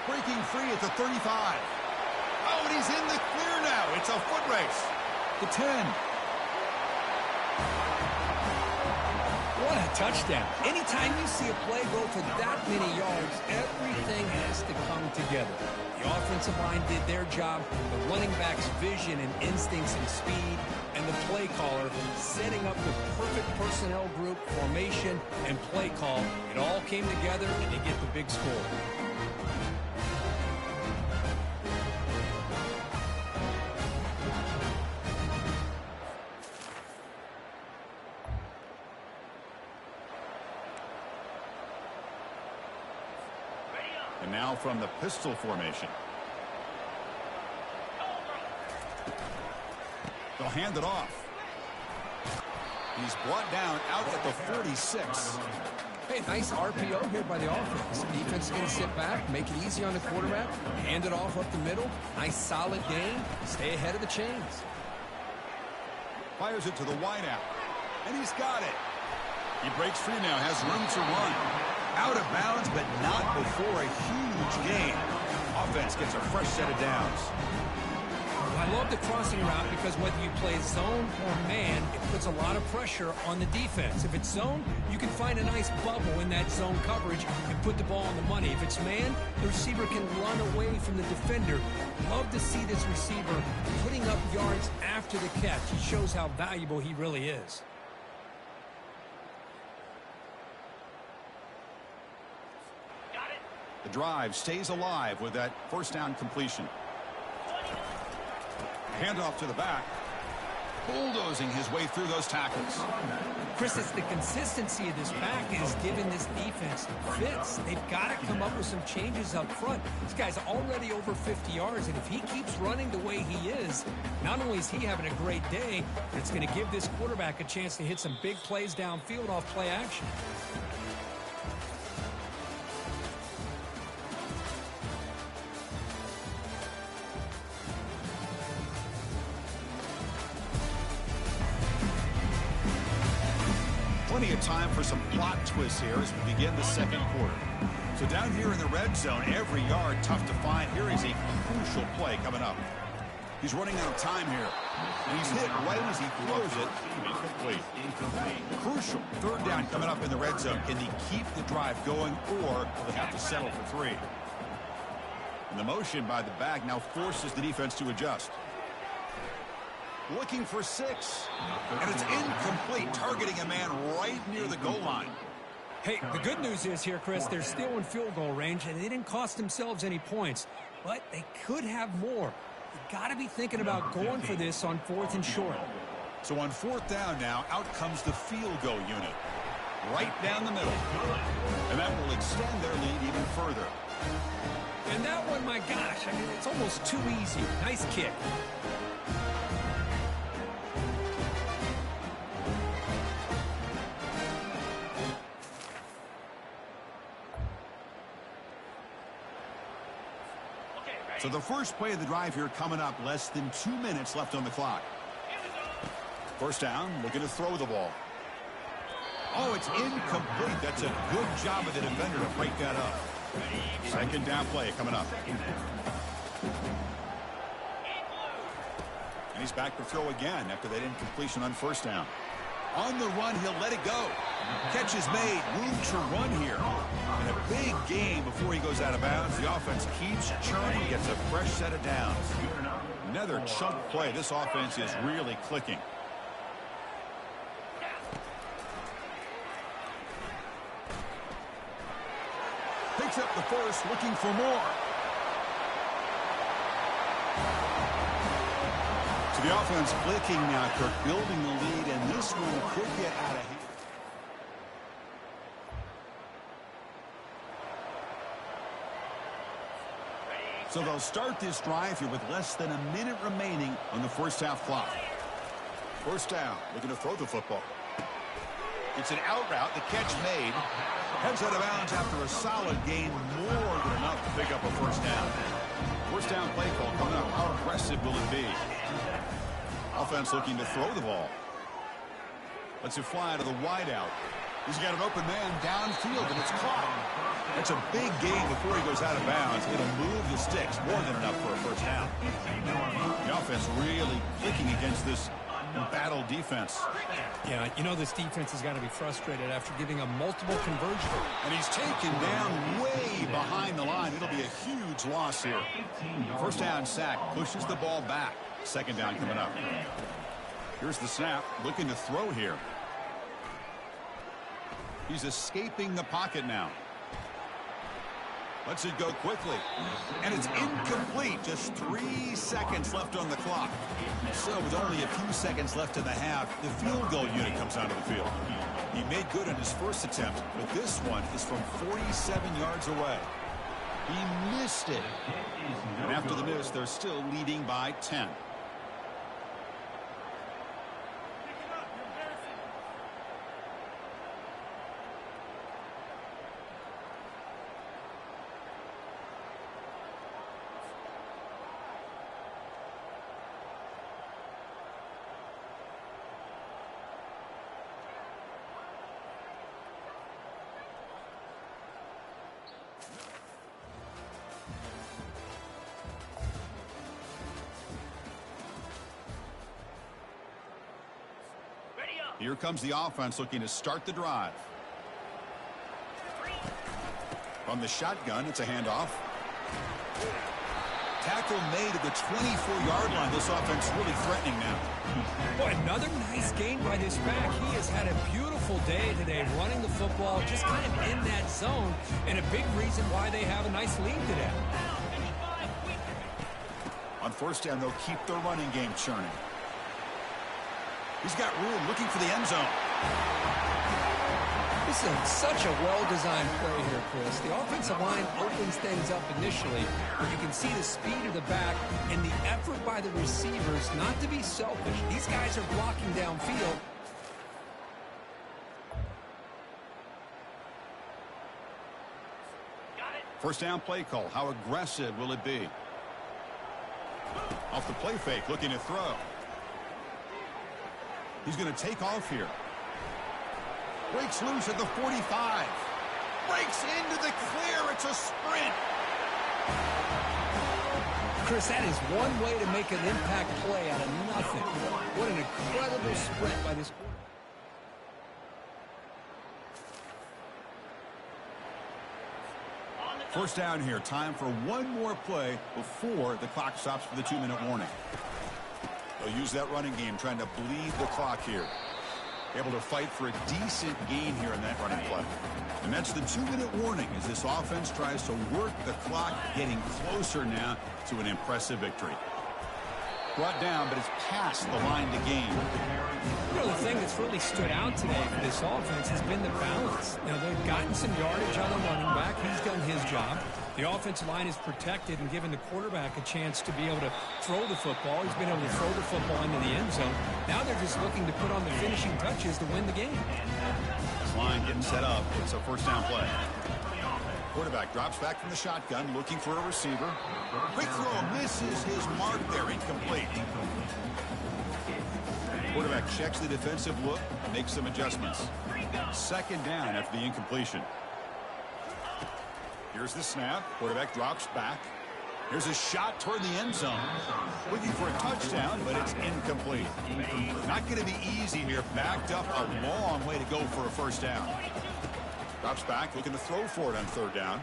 breaking free at the 35. Oh, and he's in the clear now. It's a foot race. The 10. What a touchdown. Anytime you see a play go for that many yards, everything has to come together. The offensive line did their job, the running back's vision and instincts and speed, and the play caller setting up the perfect personnel group, formation, and play call. It all came together, and they get the big score. And now from the pistol formation. They'll hand it off. He's brought down out at the 46. Hey, nice RPO here by the offense. Defense is going to sit back, make it easy on the quarterback, hand it off up the middle. Nice solid gain. Stay ahead of the chains. Fires it to the wideout. And he's got it. He breaks free now, has room to run. Out of bounds, but not before a huge gain. Offense gets a fresh set of downs. I love the crossing route because whether you play zone or man, it puts a lot of pressure on the defense. If it's zone, you can find a nice bubble in that zone coverage and put the ball on the money. If it's man, the receiver can run away from the defender. Love to see this receiver putting up yards after the catch. He shows how valuable he really is. The drive stays alive with that first down completion. Handoff to the back. Bulldozing his way through those tackles. Chris, it's the consistency of this back is giving this defense fits. They've got to come up with some changes up front. This guy's already over 50 yards, and if he keeps running the way he is, not only is he having a great day, but it's going to give this quarterback a chance to hit some big plays downfield off play action. Plenty of time for some plot twists here as we begin the second quarter. So down here in the red zone, every yard tough to find. Here is a crucial play coming up. He's running out of time here. And he's hit right as he throws it. Incomplete. Crucial third down coming up in the red zone. Can he keep the drive going, or will he have to settle for 3? And the motion by the back now forces the defense to adjust. Looking for 6. And it's incomplete, targeting a man right near the goal line. Hey, the good news is here, Chris, they're still in field goal range, and they didn't cost themselves any points. But they could have more. You got to be thinking about going for this on 4th and short. So on 4th down now, out comes the field goal unit. Right down the middle. And that will extend their lead even further. And that one, my gosh, I mean, it's almost too easy. Nice kick. So the first play of the drive here coming up, less than 2 minutes left on the clock. First down, looking to throw the ball. Oh, it's incomplete. That's a good job of the defender to break that up. Second down play coming up. And he's back to throw again after that incompletion on first down. On the run, he'll let it go. Catch is made. Room to run here. And a big gain before he goes out of bounds. The offense keeps churning, gets a fresh set of downs. Another chunk play. This offense is really clicking. Picks up the first, looking for more. So the offense clicking now, Kirk, building the lead, and this one could get out of hand. So they'll start this drive here with less than a minute remaining on the first half clock. First down, looking to throw the football. It's an out route, the catch made. Heads out of bounds after a solid gain, more than enough to pick up a first down. First down play call coming up. How aggressive will it be? Offense looking to throw the ball. Lets it fly to the wideout. He's got an open man downfield, and it's caught. That's a big gain before he goes out of bounds. It'll move the sticks, more than enough for a first down. The offense really clicking against this battle defense. Yeah, you know this defense has got to be frustrated after giving them multiple conversions. And he's taken down way behind the line. It'll be a huge loss here. First down sack, pushes the ball back. Second down coming up. Here's the snap, looking to throw here. He's escaping the pocket now. Lets it go quickly. And it's incomplete. Just 3 seconds left on the clock. So with only a few seconds left in the half, the field goal unit comes onto the field. He made good on his first attempt, but this one is from 47 yards away. He missed it. And after the miss, they're still leading by 10. Here comes the offense looking to start the drive. From the shotgun, it's a handoff. Tackle made at the 24-yard line. This offense really threatening now. Boy, another nice gain by this back. He has had a beautiful day today running the football, just kind of in that zone, and a big reason why they have a nice lead today. On first down, they'll keep their running game churning. He's got room, looking for the end zone. This is such a well-designed play here, Chris. The offensive line opens things up initially, but you can see the speed of the back and the effort by the receivers not to be selfish. These guys are blocking downfield. First down play call. How aggressive will it be? Off the play fake, looking to throw. He's going to take off here. Breaks loose at the 45. Breaks into the clear. It's a sprint. Chris, that is one way to make an impact play out of nothing. What an incredible sprint by this quarterback. First down here. Time for one more play before the clock stops for the 2-minute warning. They'll use that running game, trying to bleed the clock here. Able to fight for a decent gain here in that running play. And that's the 2-minute warning as this offense tries to work the clock, getting closer now to an impressive victory. Brought down, but it's past the line to gain. You know, the thing that's really stood out today for this offense has been the balance. Now, they've gotten some yardage on the running back. He's done his job. The offensive line is protected and given the quarterback a chance to be able to throw the football. He's been able to throw the football into the end zone. Now they're just looking to put on the finishing touches to win the game. This line getting set up. It's a first down play. Quarterback drops back from the shotgun, looking for a receiver. Quick throw, misses his mark there, incomplete. Quarterback checks the defensive look, makes some adjustments. Second down after the incompletion. Here's the snap. Quarterback drops back. Here's a shot toward the end zone. Looking for a touchdown, but it's incomplete. Not going to be easy here. Backed up a long way to go for a first down. Drops back, looking to throw for it on third down.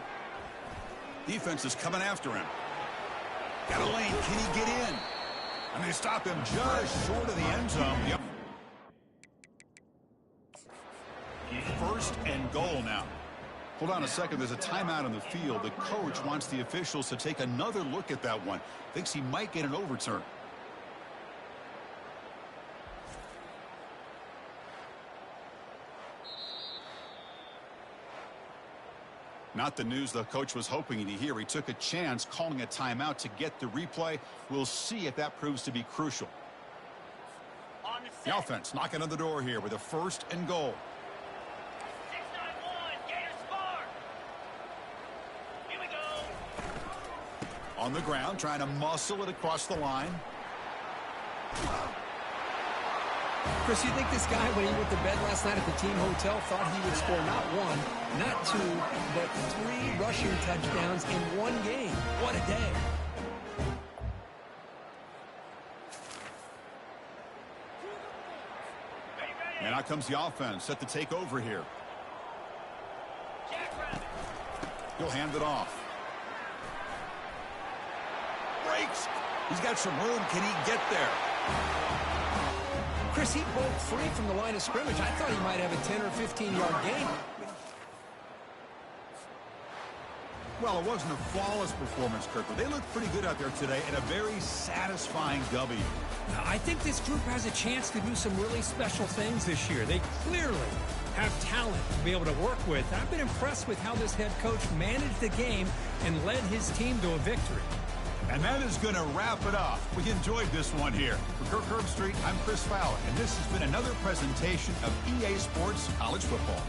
Defense is coming after him. Got a lane. Can he get in? And they stop him just short of the end zone. Yep. First and goal now. Hold on a second. There's a timeout on the field. The coach wants the officials to take another look at that one. Thinks he might get an overturn. Not the news the coach was hoping to hear. He took a chance calling a timeout to get the replay. We'll see if that proves to be crucial. The offense knocking on the door here with a first and goal. On the ground, trying to muscle it across the line. Chris, you think this guy, when he went to bed last night at the team hotel, thought he would score not one, not two, but 3 rushing touchdowns in one game? What a day. And out comes the offense, set to take over here. He'll hand it off. Breaks. He's got some room. Can he get there? Chris, he broke free from the line of scrimmage. I thought he might have a 10 or 15-yard gain. Well, it wasn't a flawless performance, Kirk, but they looked pretty good out there today and a very satisfying W. Now, I think this group has a chance to do some really special things this year. They clearly have talent to be able to work with. I've been impressed with how this head coach managed the game and led his team to a victory. And that is going to wrap it up. We enjoyed this one here. For Kirk Herbstreit, I'm Chris Fowler, and this has been another presentation of EA Sports College Football.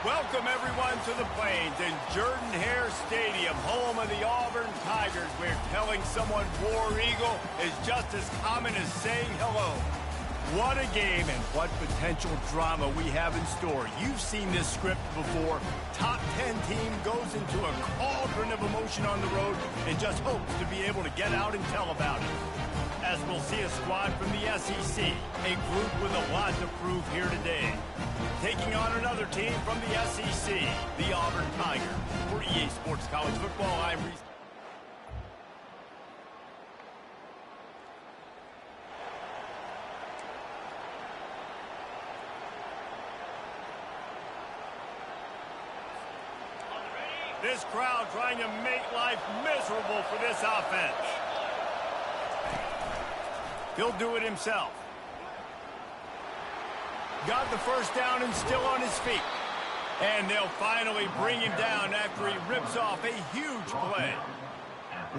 Welcome, everyone, to the Plains in Jordan-Hare Stadium, home of the Auburn Tigers, where telling someone War Eagle is just as common as saying hello. What a game and what potential drama we have in store. You've seen this script before. Top 10 team goes into a cauldron of emotion on the road and just hopes to be able to get out and tell about it. As we'll see a squad from the SEC, a group with a lot to prove here today. Taking on another team from the SEC, the Auburn Tigers. For EA Sports College Football, I'm Reese. This crowd trying to make life miserable for this offense. He'll do it himself. Got the first down and still on his feet. And they'll finally bring him down after he rips off a huge play.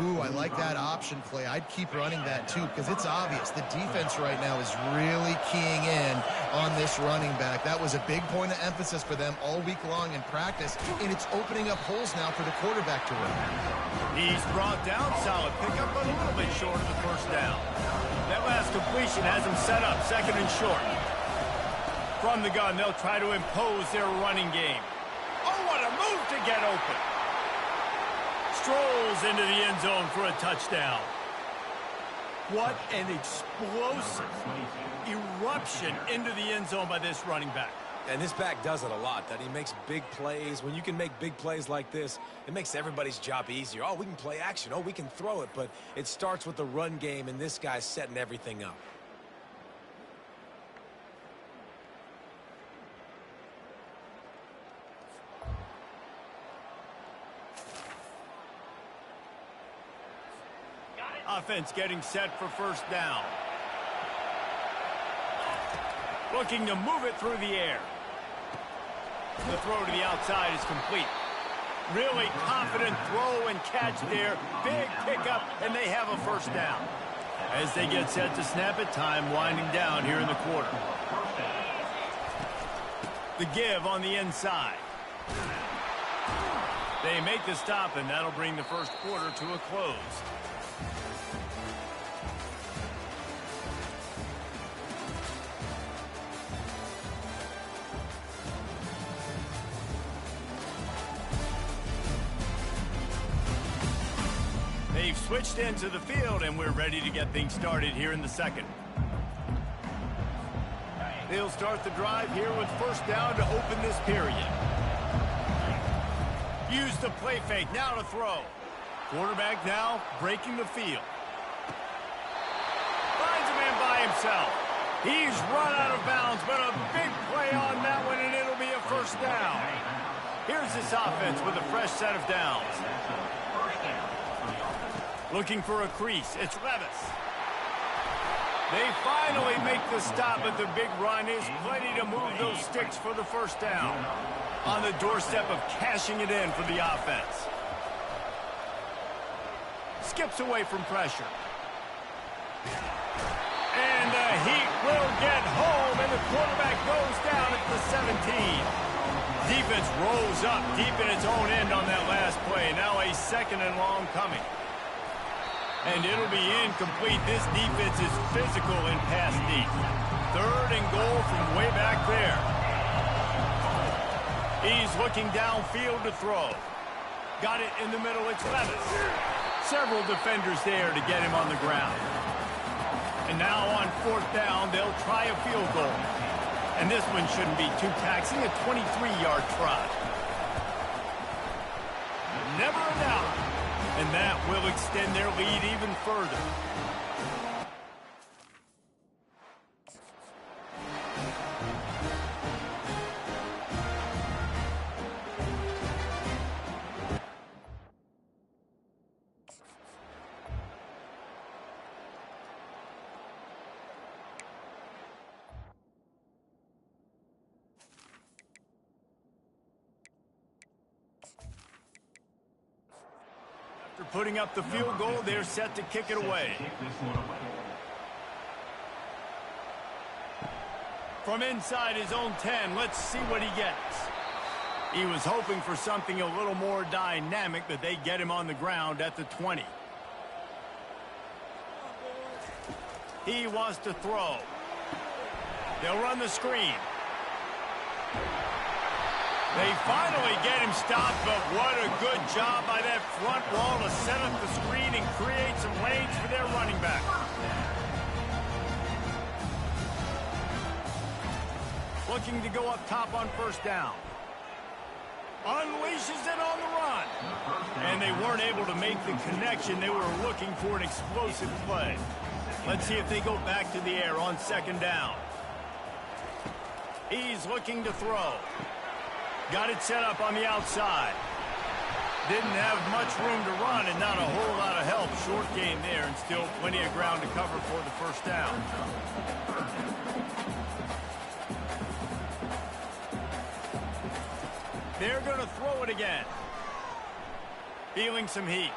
Ooh, I like that option play. I'd keep running that too because it's obvious the defense right now is really keying in on this running back. That was a big point of emphasis for them all week long in practice, and it's opening up holes now for the quarterback to run. He's brought down, solid pickup, but a little bit short of the first down. That last completion has him set up second and short. From the gun, they'll try to impose their running game. Oh, what a move to get open. Strolls into the end zone for a touchdown. What an explosive eruption into the end zone by this running back. And this back does it a lot, that he makes big plays. When you can make big plays like this, it makes everybody's job easier. Oh, we can play action. Oh, we can throw it. But it starts with the run game, and this guy's setting everything up. Offense getting set for first down. Looking to move it through the air. The throw to the outside is complete. Really confident throw and catch there. Big pickup, and they have a first down. As they get set to snap it, time winding down here in the quarter. The give on the inside. They make the stop, and that'll bring the first quarter to a close. They've switched into the field, and we're ready to get things started here in the second. They'll start the drive here with first down to open this period. Use the play fake, now to throw. Quarterback now breaking the field. Finds a man by himself. He's run out of bounds, but a big play on that one, and it'll be a first down. Here's this offense with a fresh set of downs. Looking for a crease, it's Levis. They finally make the stop, but the big run is plenty to move those sticks for the first down. On the doorstep of cashing it in for the offense. Skips away from pressure. And the heat will get home, and the quarterback goes down at the 17. Defense rolls up deep in its own end on that last play. Now a second and long coming. And it'll be incomplete. This defense is physical in pass deep. Third and goal from way back there. He's looking downfield to throw. Got it in the middle. It's Levis. Several defenders there to get him on the ground. And now on fourth down, they'll try a field goal. And this one shouldn't be too taxing, a 23-yard try. Never a doubt. And that will extend their lead even further. After putting up the field goal, they're set to kick it away. From inside his own 10, let's see what he gets. He was hoping for something a little more dynamic, but they get him on the ground at the 20. He wants to throw. They'll run the screen. They finally get him stopped, but what a good job by that front wall to set up the screen and create some lanes for their running back. Looking to go up top on first down. Unleashes it on the run. And they weren't able to make the connection. They were looking for an explosive play. Let's see if they go back to the air on second down. He's looking to throw. Got it set up on the outside. Didn't have much room to run and not a whole lot of help. Short game there and still plenty of ground to cover for the first down. They're going to throw it again. Feeling some heat.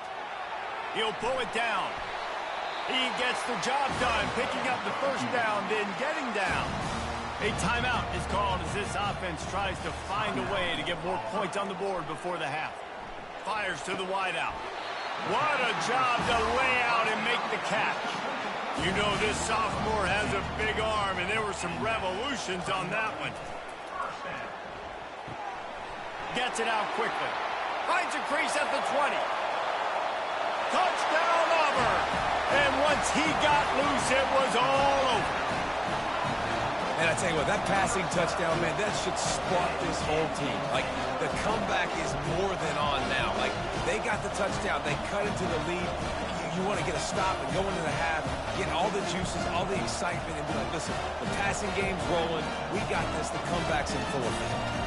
He'll pull it down. He gets the job done, picking up the first down, then getting down. A timeout is called as this offense tries to find a way to get more points on the board before the half. Fires to the wideout. What a job to lay out and make the catch. You know this sophomore has a big arm, and there were some revolutions on that one. Gets it out quickly. Finds a crease at the 20. Touchdown, Auburn. And once he got loose, it was all over. And I tell you what, that passing touchdown, man, that should spark this whole team. Like, the comeback is more than on now. Like, they got the touchdown. They cut into the lead. You want to get a stop and go into the half, get all the juices, all the excitement, and be like, listen, the passing game's rolling. We got this. The comeback's in full effect.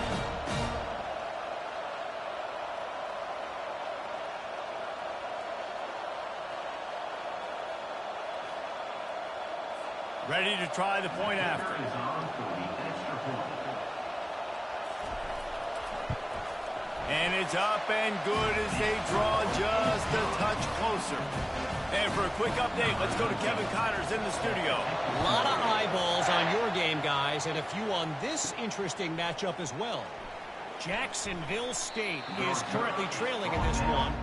Ready to try the point after. And it's up and good as they draw just a touch closer. And for a quick update, let's go to Kevin Connors in the studio. A lot of eyeballs on your game, guys, and a few on this interesting matchup as well. Jacksonville State is currently trailing in this one.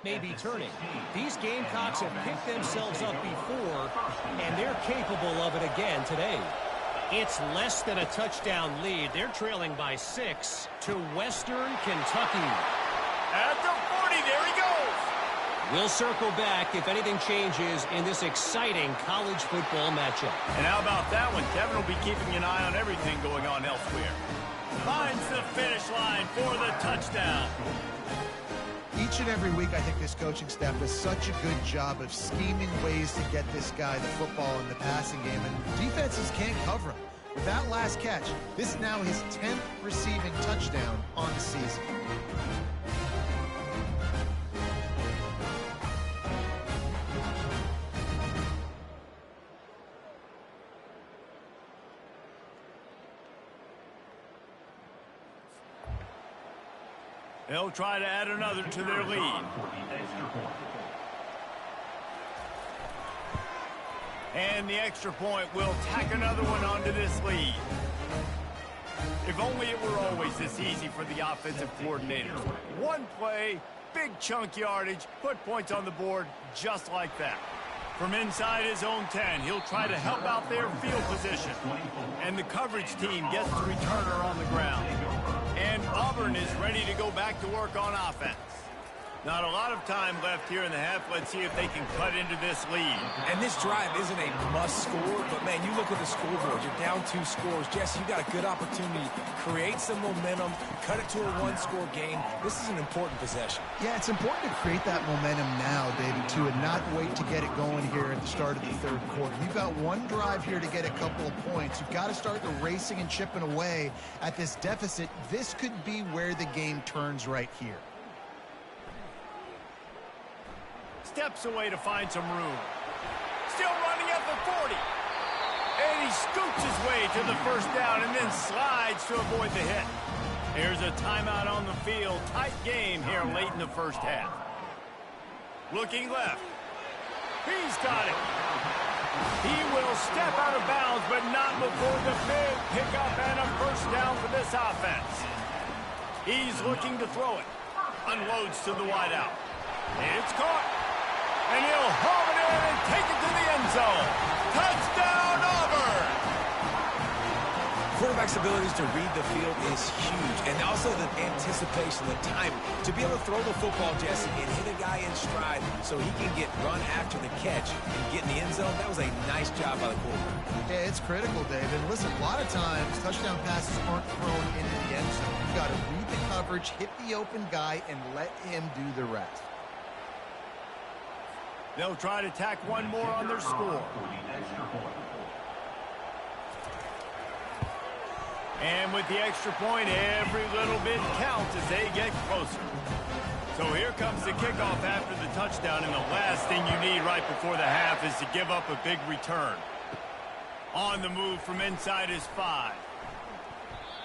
May be turning. These Gamecocks have picked themselves up before, and they're capable of it again today. It's less than a touchdown lead. They're trailing by 6 to Western Kentucky. At the 40, there he goes. We'll circle back if anything changes in this exciting college football matchup. And how about that one? Kevin will be keeping an eye on everything going on elsewhere. Finds the finish line for the touchdown. Each and every week, I think this coaching staff does such a good job of scheming ways to get this guy the football in the passing game, and defenses can't cover him. With that last catch, this is now his 10th receiving touchdown on the season. They'll try to add another to their lead. And the extra point will tack another one onto this lead. If only it were always this easy for the offensive coordinators. One play, big chunk yardage, put points on the board just like that. From inside his own 10, he'll try to help out their field position. And the coverage team gets the returner on the ground. And Auburn is ready to go back to work on offense. Not a lot of time left here in the half. Let's see if they can cut into this lead. And this drive isn't a must score, but, man, you look at the scoreboard. You're down 2 scores. Jesse, you got a good opportunity to create some momentum, cut it to a 1-score game. This is an important possession. Yeah, it's important to create that momentum now, David, too, and not wait to get it going here at the start of the third quarter. You've got one drive here to get a couple of points. You've got to start the racing and chipping away at this deficit. This could be where the game turns right here. Steps away to find some room. Still running at the 40. And he scoots his way to the first down and then slides to avoid the hit. Here's a timeout on the field. Tight game here late in the first half. Looking left. He's got it. He will step out of bounds, but not before the big pickup and a first down for this offense. He's looking to throw it. Unloads to the wideout. It's caught. And he'll haul it in and take it to the end zone. Touchdown, Auburn! Quarterback's abilities to read the field is huge. And also the anticipation, the time to be able to throw the football, Jesse, and hit a guy in stride so he can get run after the catch and get in the end zone. That was a nice job by the quarterback. Yeah, it's critical, Dave. And listen, a lot of times touchdown passes aren't thrown into the end zone. You've got to read the coverage, hit the open guy, and let him do the rest. They'll try to tack one more on their score. And with the extra point, every little bit counts as they get closer. So here comes the kickoff after the touchdown, and the last thing you need right before the half is to give up a big return. On the move from inside his 5.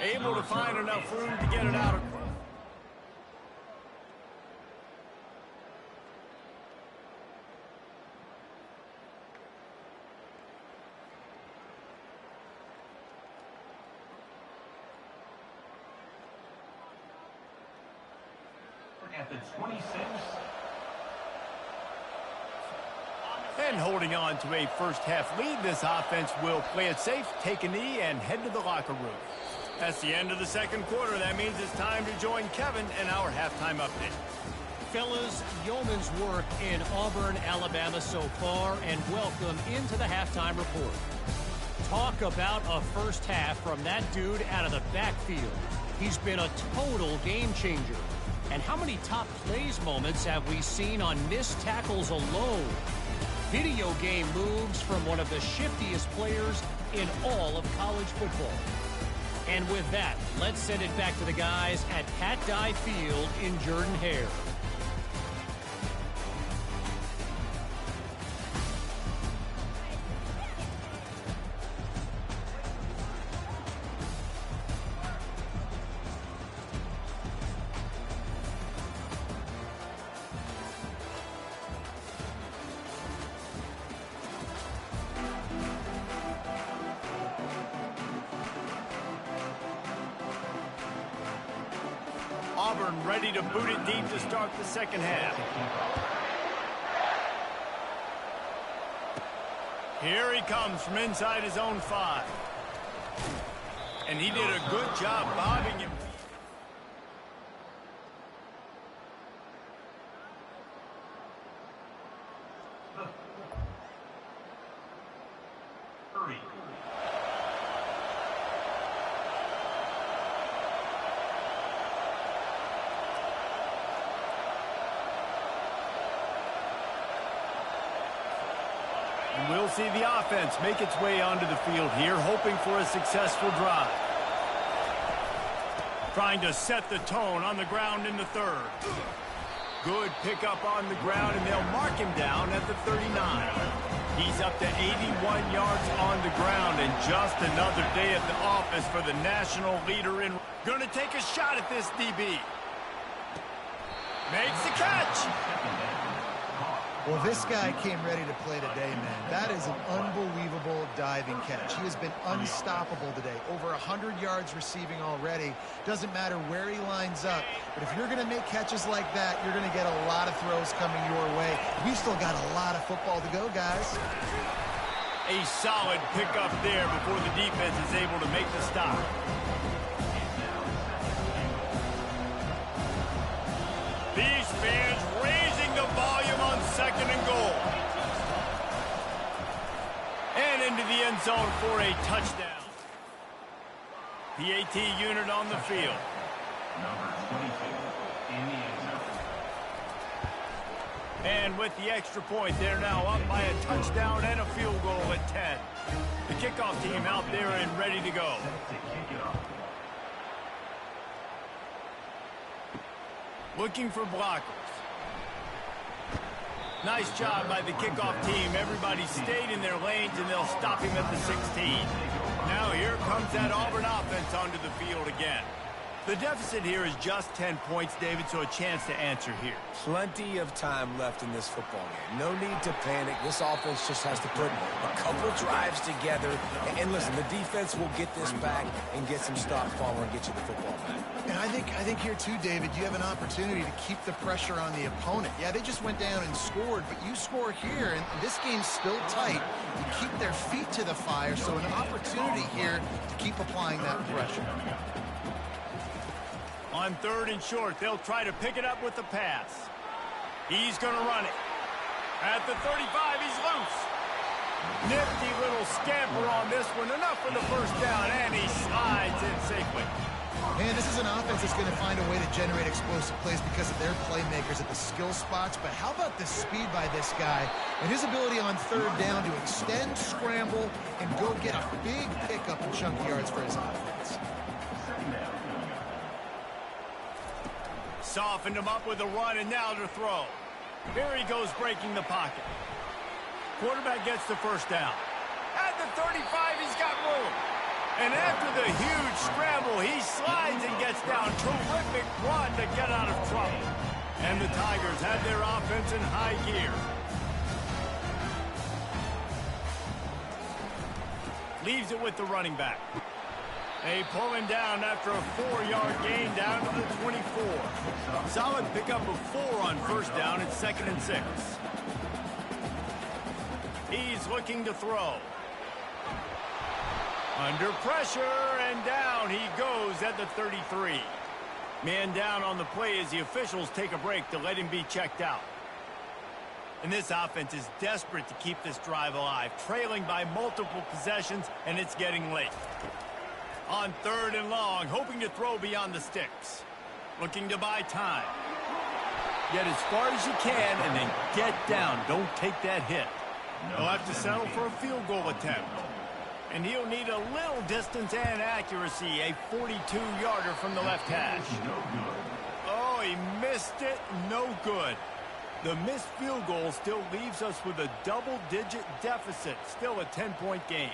Able to find enough room to get it out of. At the 26. And holding on to a first-half lead, this offense will play it safe, take a knee, and head to the locker room. That's the end of the second quarter. That means it's time to join Kevin in our halftime update. Fellas, yeoman's work in Auburn, Alabama so far, and welcome into the halftime report. Talk about a first half from that dude out of the backfield. He's been a total game changer. And how many top plays moments have we seen on missed tackles alone? Video game moves from one of the shiftiest players in all of college football. And with that, let's send it back to the guys at Pat Dye Field in Jordan-Hare. Auburn ready to boot it deep to start the second half. Here he comes from inside his own 5. And he did a good job bobbing him. We'll see the offense make its way onto the field here, hoping for a successful drive. Trying to set the tone on the ground in the third. Good pickup on the ground, and they'll mark him down at the 39. He's up to 81 yards on the ground, and just another day at the office for the national leader in. Going to take a shot at this DB. Makes the catch. Well, this guy came ready to play today, man. That is an unbelievable diving catch. He has been unstoppable today. Over 100 yards receiving already. Doesn't matter where he lines up. But if you're going to make catches like that, you're going to get a lot of throws coming your way. We've still got a lot of football to go, guys. A solid pickup there before the defense is able to make the stop. These fans raising the volume on second and goal. And into the end zone for a touchdown. PAT unit on the field. Number 22 in the end zone. And with the extra point, they're now up by a touchdown and a field goal at 10. The kickoff team out there and ready to go. To kick it off. Looking for blockers. Nice job by the kickoff team. Everybody stayed in their lanes, and they'll stop him at the 16. Now here comes that Auburn offense onto the field again. The deficit here is just 10 points, David, so a chance to answer here. Plenty of time left in this football game. No need to panic. This offense just has to put a couple drives together. And listen, the defense will get this back and get some stops forward and get you the football back. And I think here too, David, you have an opportunity to keep the pressure on the opponent. Yeah, they just went down and scored, but you score here, and this game's still tight. You keep their feet to the fire, so an opportunity here to keep applying that pressure. On third and short, they'll try to pick it up with the pass. He's going to run it. At the 35, he's loose. Nifty little scamper on this one. Enough for the first down, and he slides in safely. Man, this is an offense that's going to find a way to generate explosive plays because of their playmakers at the skill spots. But how about the speed by this guy and his ability on third down to extend, scramble, and go get a big pickup and chunky yards for his offense. Softened him up with a run, and now to throw. Here he goes breaking the pocket. Quarterback gets the first down. At the 35, he's got room. And after the huge scramble, he slides and gets down. Terrific run to get out of trouble. And the Tigers have their offense in high gear. Leaves it with the running back. They pull him down after a 4-yard gain down to the 24. Solid pickup of 4 on first down. It's 2nd and 6. He's looking to throw. Under pressure, and down he goes at the 33. Man down on the play as the officials take a break to let him be checked out. And this offense is desperate to keep this drive alive, trailing by multiple possessions, and it's getting late. On 3rd and long, hoping to throw beyond the sticks. Looking to buy time. Get as far as you can and then get down. Don't take that hit. He'll have to settle for a field goal attempt. And he'll need a little distance and accuracy, a 42-yarder from the left hash. Oh, he missed it. No good. The missed field goal still leaves us with a double-digit deficit. Still a 10-point game.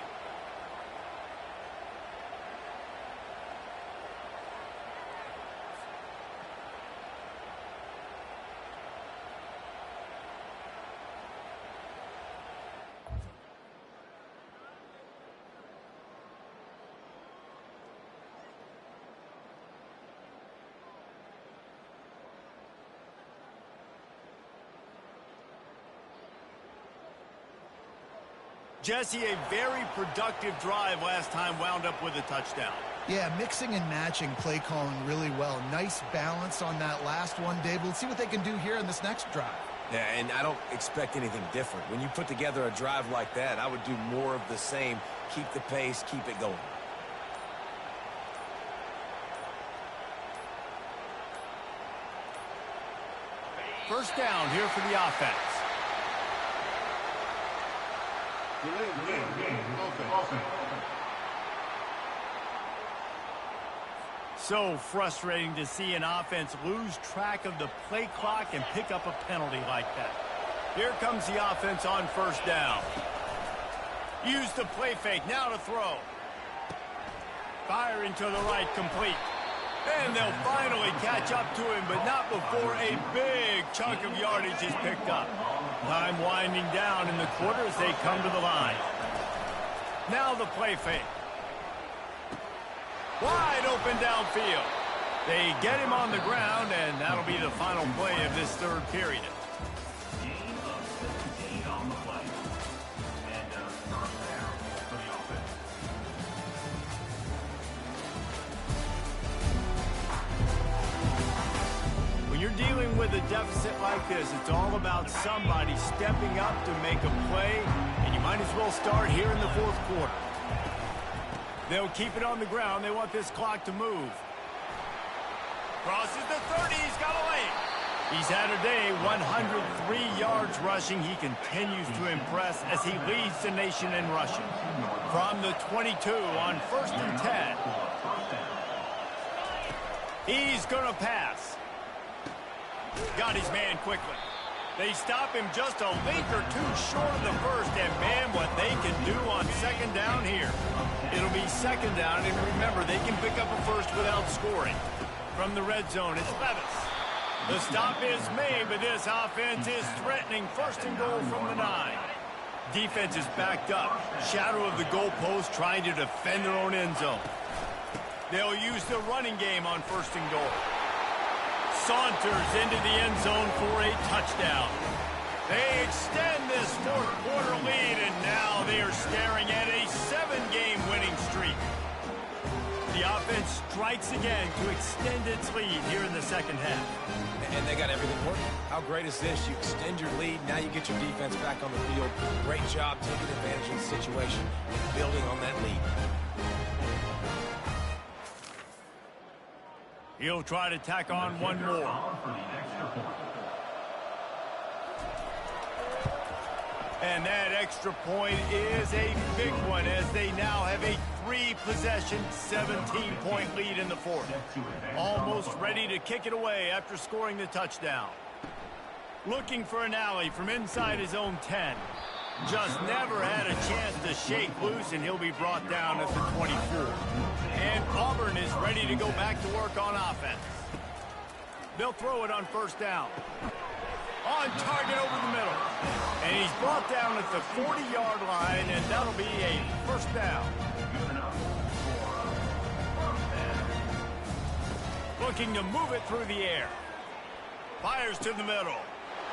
Jesse, a very productive drive last time wound up with a touchdown. Yeah, mixing and matching play calling really well. Nice balance on that last one, Dave. We'll see what they can do here in this next drive. Yeah, and I don't expect anything different. When you put together a drive like that, I would do more of the same. Keep the pace, keep it going. First down here for the offense. So frustrating to see an offense lose track of the play clock and pick up a penalty like that. Here comes the offense on first down. Use the play fake, now to throw. Firing to the right, complete. And they'll finally catch up to him, but not before a big chunk of yardage is picked up. Time winding down in the quarter as they come to the line. Now the play fake. Wide open downfield. They get him on the ground, and that'll be the final play of this third period. Gain of 17 on the play. And first down for the offense. When you're dealing with a deficit like this, it's all about somebody stepping up to make a play, and you might as well start here in the fourth quarter. They'll keep it on the ground. They want this clock to move. Crosses the 30. He's got a lane. He's had a day, 103 yards rushing. He continues to impress as he leads the nation in rushing. From the 22 on 1st and 10. He's going to pass. Got his man quickly. They stop him just a link or two short of the first, and man, what they can do on second down here. It'll be second down, and remember, they can pick up a first without scoring. From the red zone, it's Levis. The stop is made, but this offense is threatening. First and goal from the 9. Defense is backed up. Shadow of the goalpost, trying to defend their own end zone. They'll use the running game on first and goal. Saunters into the end zone for a touchdown. They extend this fourth quarter lead, and now they are staring at a 7-game winning streak. The offense strikes again to extend its lead here in the second half. And they got everything working. How great is this? You extend your lead, now you get your defense back on the field. Great job taking advantage of the situation and building on that lead. He'll try to tack on one more. And that extra point is a big one as they now have a 3-possession, 17-point lead in the fourth. Almost ready to kick it away after scoring the touchdown. Looking for an alley from inside his own 10. Just never had a chance to shake loose, and he'll be brought down at the 24. And Auburn is ready to go back to work on offense. They'll throw it on first down. On target over the middle. And he's brought down at the 40-yard line, and that'll be a first down. Looking to move it through the air. Fires to the middle.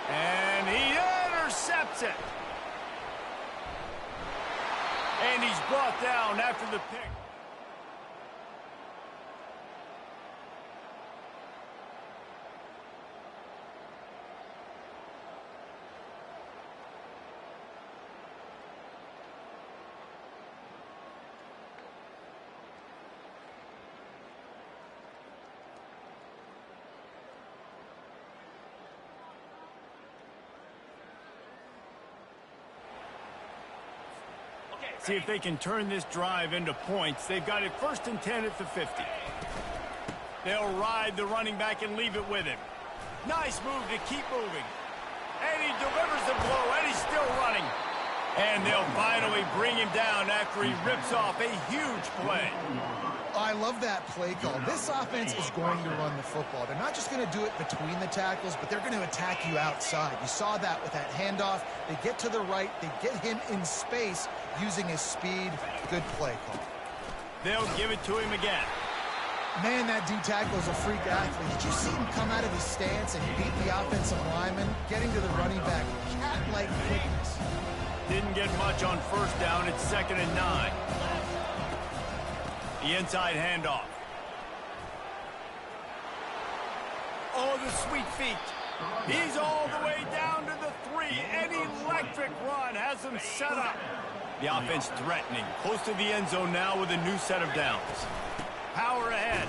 And he intercepts it. And he's brought down after the pick. See if they can turn this drive into points. They've got it 1st and 10 at the 50. They'll ride the running back and leave it with him. Nice move to keep moving. And he delivers the blow, and he's still running. And they'll finally bring him down after he rips off a huge play. I love that play call. This offense is going to run the football. They're not just going to do it between the tackles, but they're going to attack you outside. You saw that with that handoff. They get to the right. They get him in space using his speed. Good play call. They'll give it to him again. Man, that D-tackle is a freak athlete. Did you see him come out of his stance and beat the offensive lineman, getting to the running back? Cat-like quickness. Didn't get much on first down. It's 2nd and 9. The inside handoff. Oh, the sweet feet. He's all the way down to the 3. An electric run has him set up. The offense threatening. Close to the end zone now with a new set of downs. Power ahead.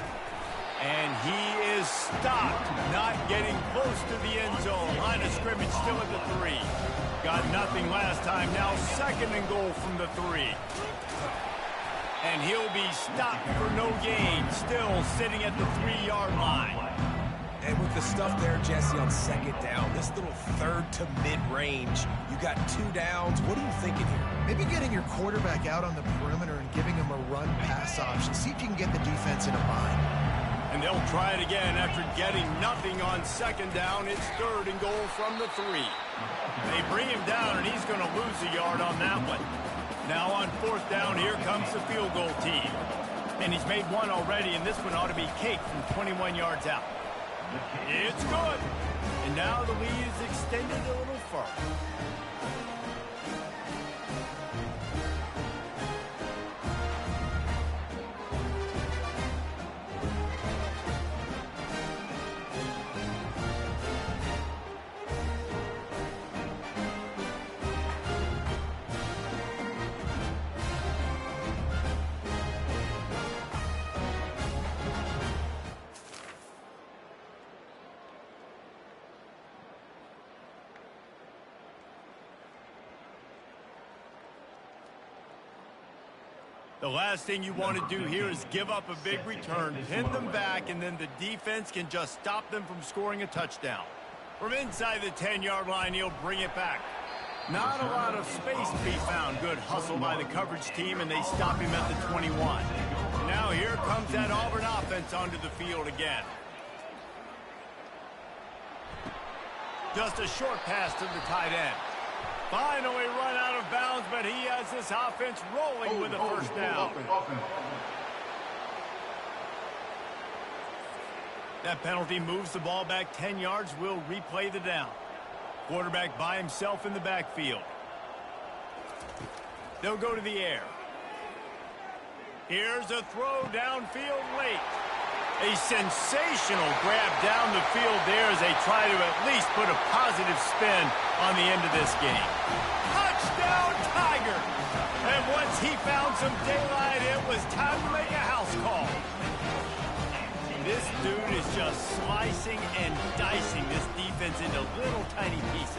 And he is stopped. Not getting close to the end zone. Line of scrimmage still at the 3. Got nothing last time. Now 2nd and goal from the 3. And he'll be stopped for no gain. Still sitting at the 3-yard line. And with the stuff there, Jesse, on 2nd down, this little 3rd to mid-range, you got 2 downs. What are you thinking here? Maybe getting your quarterback out on the perimeter and giving him a run-pass option. See if you can get the defense in a bind. And they'll try it again after getting nothing on 2nd down. It's 3rd and goal from the 3. They bring him down, and he's going to lose a yard on that one. Now on 4th down, here comes the field goal team. And he's made one already, and this one ought to be cake from 21 yards out. It's good. And now the lead is extended a little further. The last thing you want to do here is give up a big return, pin them back, and then the defense can just stop them from scoring a touchdown. From inside the 10-yard line, he'll bring it back. Not a lot of space to be found. Good hustle by the coverage team, and they stop him at the 21. Now here comes that Auburn offense onto the field again. Just a short pass to the tight end. Finally run out of bounds, but he has this offense rolling with a first down. That penalty moves the ball back 10 yards. We'll replay the down. Quarterback by himself in the backfield. They'll go to the air. Here's a throw downfield late. A sensational grab down the field there as they try to at least put a positive spin on the end of this game. Touchdown, Tiger! And once he found some daylight, it was time to make a house call. This dude is just slicing and dicing this defense into little tiny pieces.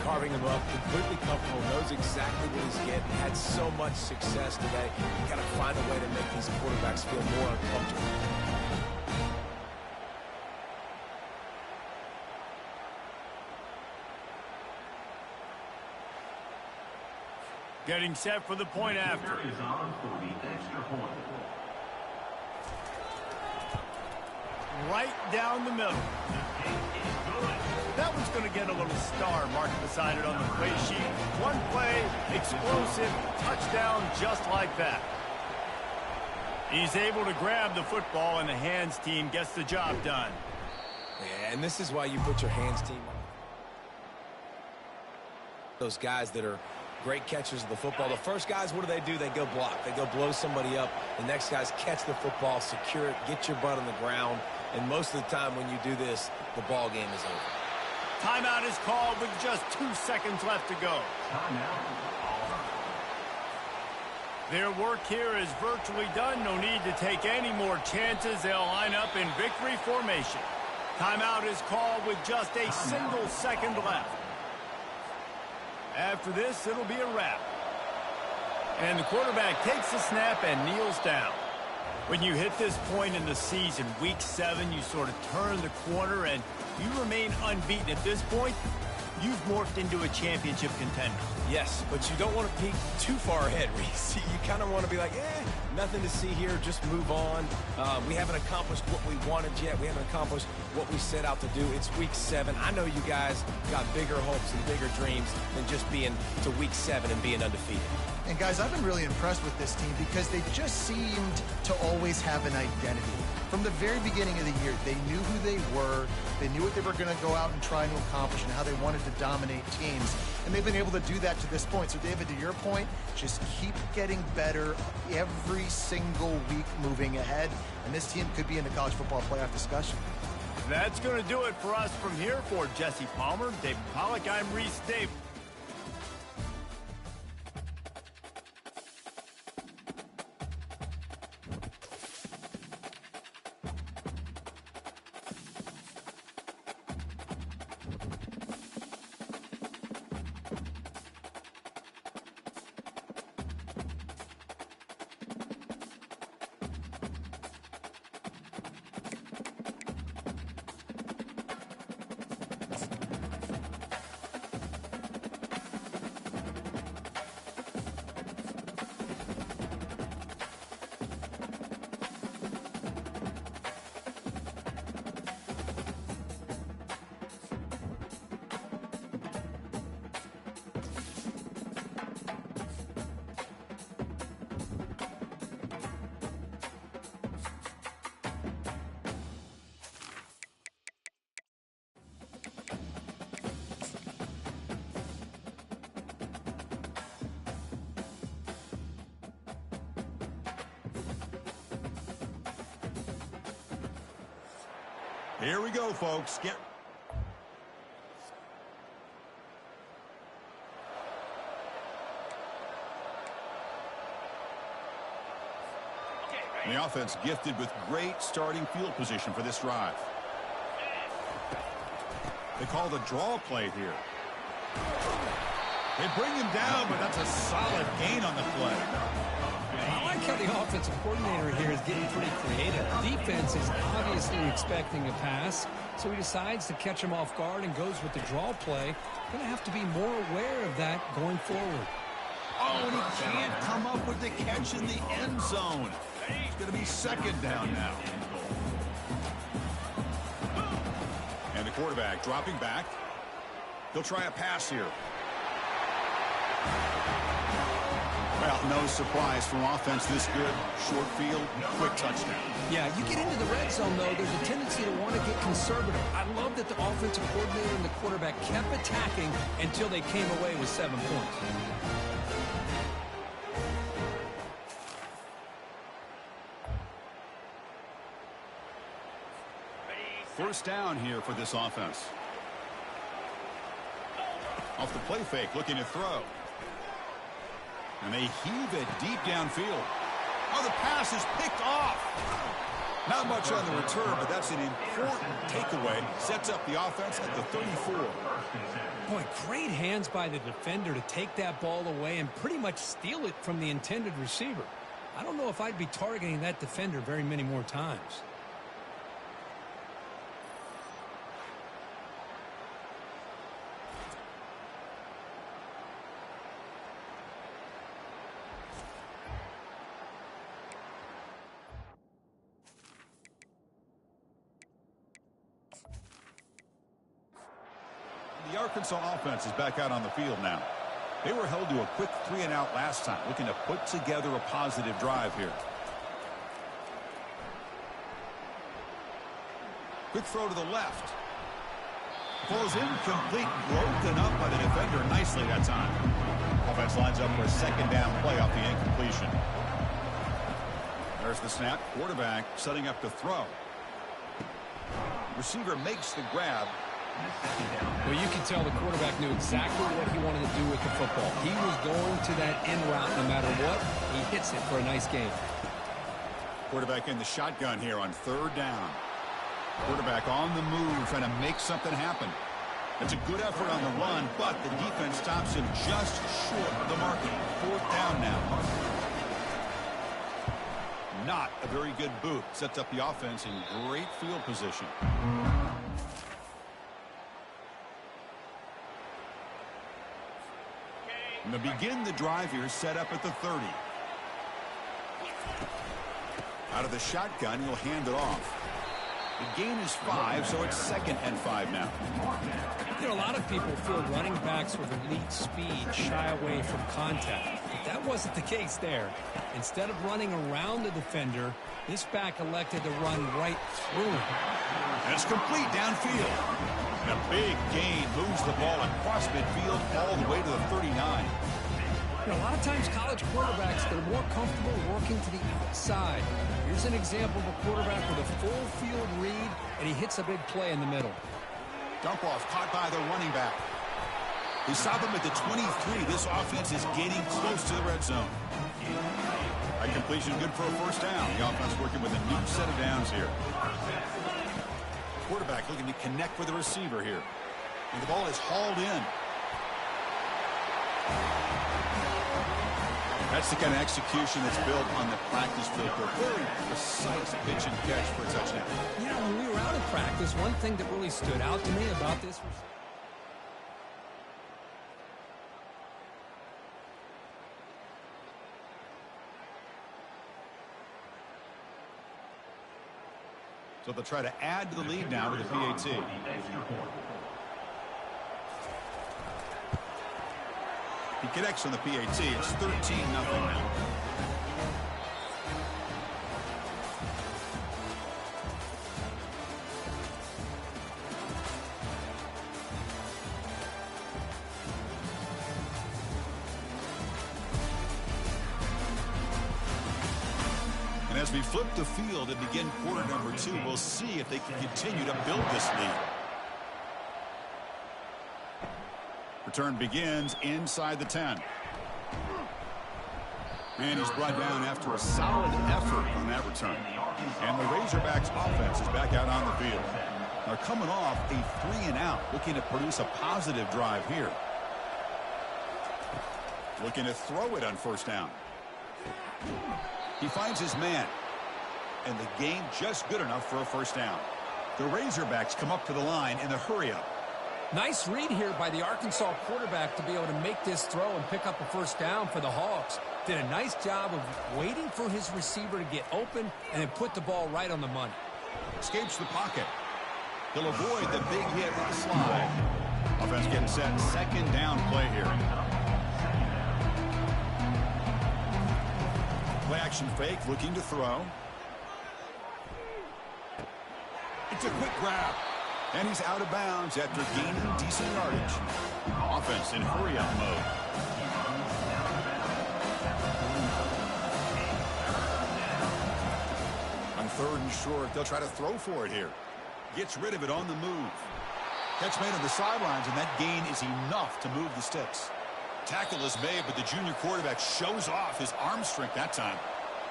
Carving him up, completely comfortable, knows exactly what he's getting, had so much success today. You got to find a way to make these quarterbacks feel more uncomfortable. Getting set for the point after. Is on for the extra point. Right down the middle. The kick is good. That one's going to get a little star marked beside it on the play sheet. One play, explosive, touchdown just like that. He's able to grab the football, and the hands team gets the job done. Yeah, and this is why you put your hands team on. Those guys that are great catchers of the football. The first guys, what do? They go block. They go blow somebody up. The next guys catch the football, secure it, get your butt on the ground. And most of the time when you do this, the ball game is over. Timeout is called with just 2 seconds left to go. Timeout. Their work here is virtually done. No need to take any more chances. They'll line up in victory formation. Timeout is called with just a single second left. After this, it'll be a wrap. And the quarterback takes the snap and kneels down. When you hit this point in the season, week 7, you sort of turn the corner and you remain unbeaten. At this point, you've morphed into a championship contender. Yes, but you don't want to peek too far ahead, Reese. You kind of want to be like, nothing to see here, just move on. We haven't accomplished what we wanted yet. We haven't accomplished what we set out to do. It's week 7. I know you guys got bigger hopes and bigger dreams than just being to week 7 and being undefeated. And guys, I've been really impressed with this team because they just seemed to always have an identity. From the very beginning of the year, they knew who they were, they knew what they were going to go out and try to accomplish and how they wanted to dominate teams. And they've been able to do that to this point. So, David, to your point, just keep getting better every single week moving ahead. And this team could be in the college football playoff discussion. That's going to do it for us from here. For Jesse Palmer, David Pollack, I'm Reese Davis. Here we go, folks. The offense gifted with great starting field position for this drive. They call the draw play here. They bring him down, but that's a solid gain on the play. I like how the offensive coordinator here is getting pretty creative. Defense is obviously expecting a pass, so he decides to catch him off guard and goes with the draw play. Going to have to be more aware of that going forward. Oh, and he can't come up with the catch in the end zone. It's going to be second down now. And the quarterback dropping back. He'll try a pass here. Well, no surprise from offense this good. Short field, quick touchdown. Yeah, you get into the red zone, though, there's a tendency to want to get conservative. I love that the offensive coordinator and the quarterback kept attacking until they came away with 7 points. First down here for this offense. Off the play fake, looking to throw. And they heave it deep downfield. Oh, the pass is picked off. Not much on the return, but that's an important takeaway. Sets up the offense at the 34. Boy, great hands by the defender to take that ball away and pretty much steal it from the intended receiver. I don't know if I'd be targeting that defender very many more times. Arkansas offense is back out on the field now. They were held to a quick 3-and-out last time, looking to put together a positive drive here. Quick throw to the left. Falls incomplete, broken up by the defender nicely that time. Offense lines up for a second down play off the incompletion. There's the snap. Quarterback setting up to throw. Receiver makes the grab. Well, you can tell the quarterback knew exactly what he wanted to do with the football. He was going to that in route no matter what. He hits it for a nice gain. Quarterback in the shotgun here on 3rd down. Quarterback on the move, trying to make something happen. It's a good effort on the run, but the defense stops him just short of the market. 4th down now. Not a very good boot. Sets up the offense in great field position. And to begin the drive here, set up at the 30. Out of the shotgun, he'll hand it off. The gain is 5, so it's 2nd and 5 now. You know, a lot of people feel running backs with elite speed shy away from contact. But that wasn't the case there. Instead of running around the defender, this back elected to run right through him. And it's complete downfield. And a big gain moves the ball across midfield all the way to the 39. You know, a lot of times college quarterbacks, they're more comfortable working to the outside. Here's an example of a quarterback with a full field read, and he hits a big play in the middle. Dump off caught by the running back. They stop him at the 23. This offense is getting close to the red zone. A completion good for a 1st down. The offense working with a new set of downs here. Quarterback looking to connect with the receiver here. And the ball is hauled in. That's the kind of execution that's built on the practice field. Very precise pitch and catch for a touchdown. You know, when we were out of practice, one thing that really stood out to me about this was... So they'll try to add to the lead now with the PAT. He connects on the PAT. It's 13-0 now. And as we flip the field and begin quarter number 2, we'll see if they can continue to build this lead. Return begins inside the 10. And he's brought down after a solid effort on that return. And the Razorbacks offense is back out on the field. They're coming off a 3-and-out, looking to produce a positive drive here. Looking to throw it on 1st down. He finds his man. And the gain just good enough for a 1st down. The Razorbacks come up to the line in the hurry-up. Nice read here by the Arkansas quarterback to be able to make this throw and pick up a 1st down for the Hogs. Did a nice job of waiting for his receiver to get open and then put the ball right on the money. Escapes the pocket. He'll avoid the big hit with the slide. Offense getting set. 2nd down play here. Play action fake, looking to throw. It's a quick grab. And he's out of bounds after gaining decent yardage. Offense in hurry-up mode. On 3rd and short, they'll try to throw for it here. Gets rid of it on the move. Catch made on the sidelines, and that gain is enough to move the sticks. Tackle is made, but the junior quarterback shows off his arm strength that time.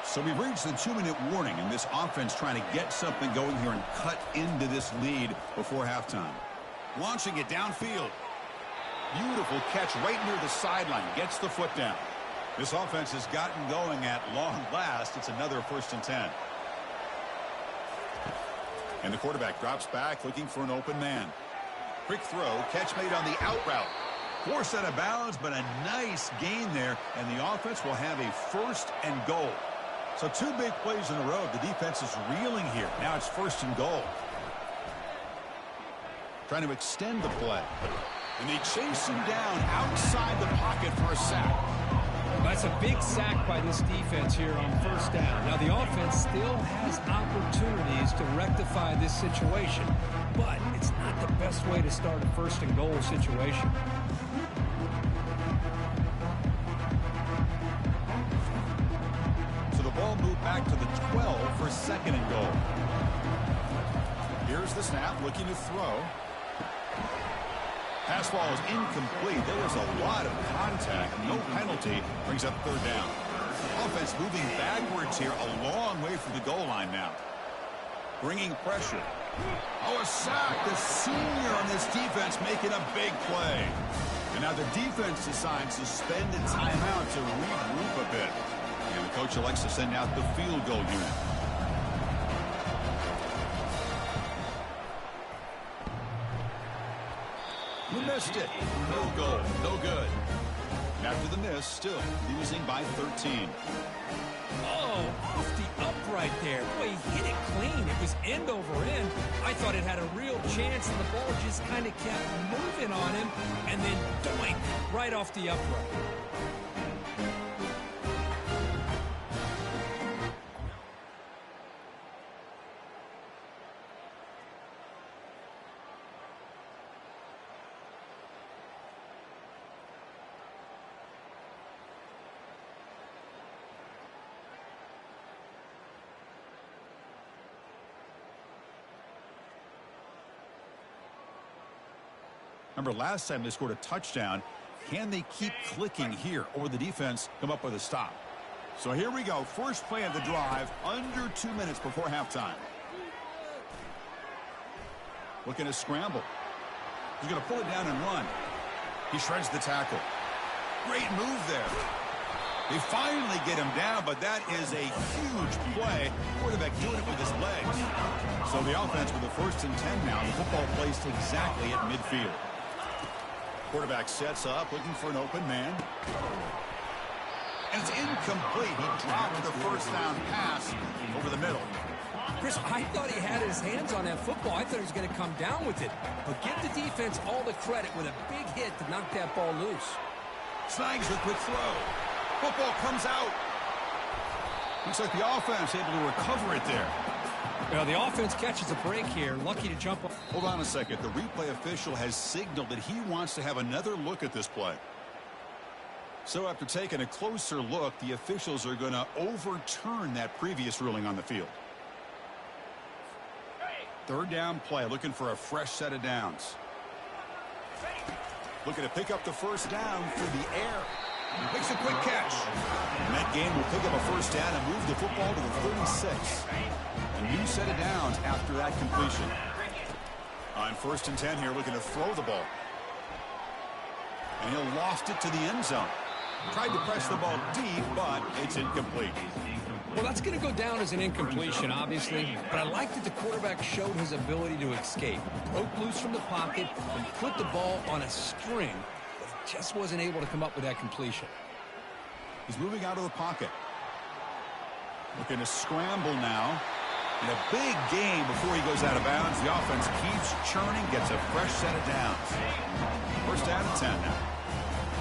So we've reached the 2-minute warning, and this offense trying to get something going here and cut into this lead before halftime. Launching it downfield. Beautiful catch right near the sideline. Gets the foot down. This offense has gotten going at long last. It's another 1st and 10. And the quarterback drops back looking for an open man. Quick throw. Catch made on the out route. Forced out of bounds, but a nice gain there. And the offense will have a 1st and goal. So 2 big plays in a row. The defense is reeling here. Now it's 1st and goal. Trying to extend the play. And they chase him down outside the pocket for a sack. That's a big sack by this defense here on first down. Now, the offense still has opportunities to rectify this situation, but it's not the best way to start a first and goal situation. So the ball moved back to the 12 for second and goal. Here's the snap, looking to throw. Pass ball is incomplete. There was a lot of contact. No penalty. Brings up third down. Offense moving backwards here, a long way from the goal line now. Bringing pressure. Oh, a sack. The senior on this defense making a big play. And now the defense decides to spend a timeout to regroup a bit. And the coach elects to send out the field goal unit. You missed it. No goal. No good. And after the miss, still losing by 13. Oh, off the upright there. Boy, he hit it clean. It was end over end. I thought it had a real chance, and the ball just kind of kept moving on him, and then doink, right off the upright. Remember, last time they scored a touchdown. Can they keep clicking here, or the defense come up with a stop? So here we go. First play of the drive, under 2 minutes before halftime. Looking to scramble. He's going to pull it down and run. He shreds the tackle. Great move there. They finally get him down, but that is a huge play. Quarterback doing it with his legs. So the offense with the 1st and 10 now. The football placed exactly at midfield. Quarterback sets up, looking for an open man. And it's incomplete. He dropped the first down pass over the middle. Chris, I thought he had his hands on that football. I thought he was going to come down with it. But give the defense all the credit with a big hit to knock that ball loose. Snags the quick throw. Football comes out. Looks like the offense able to recover it there. Well, the offense catches a break here. Lucky to jump up. Hold on a second. The replay official has signaled that he wants to have another look at this play. So after taking a closer look, the officials are going to overturn that previous ruling on the field. Third down play, looking for a fresh set of downs. Looking to pick up the first down through the air. Makes a quick catch. And that game will pick up a first down and move the football to the 36. A new set of downs after that completion. On 1st and 10 here, looking to throw the ball. And he'll loft it to the end zone. Tried to press the ball deep, but it's incomplete. Well, that's going to go down as an incompletion, obviously. But I like that the quarterback showed his ability to escape. Broke loose from the pocket and put the ball on a string. But just wasn't able to come up with that completion. He's moving out of the pocket. Looking to scramble now. And a big game before he goes out of bounds. The offense keeps churning, gets a fresh set of downs. First down and 10 now.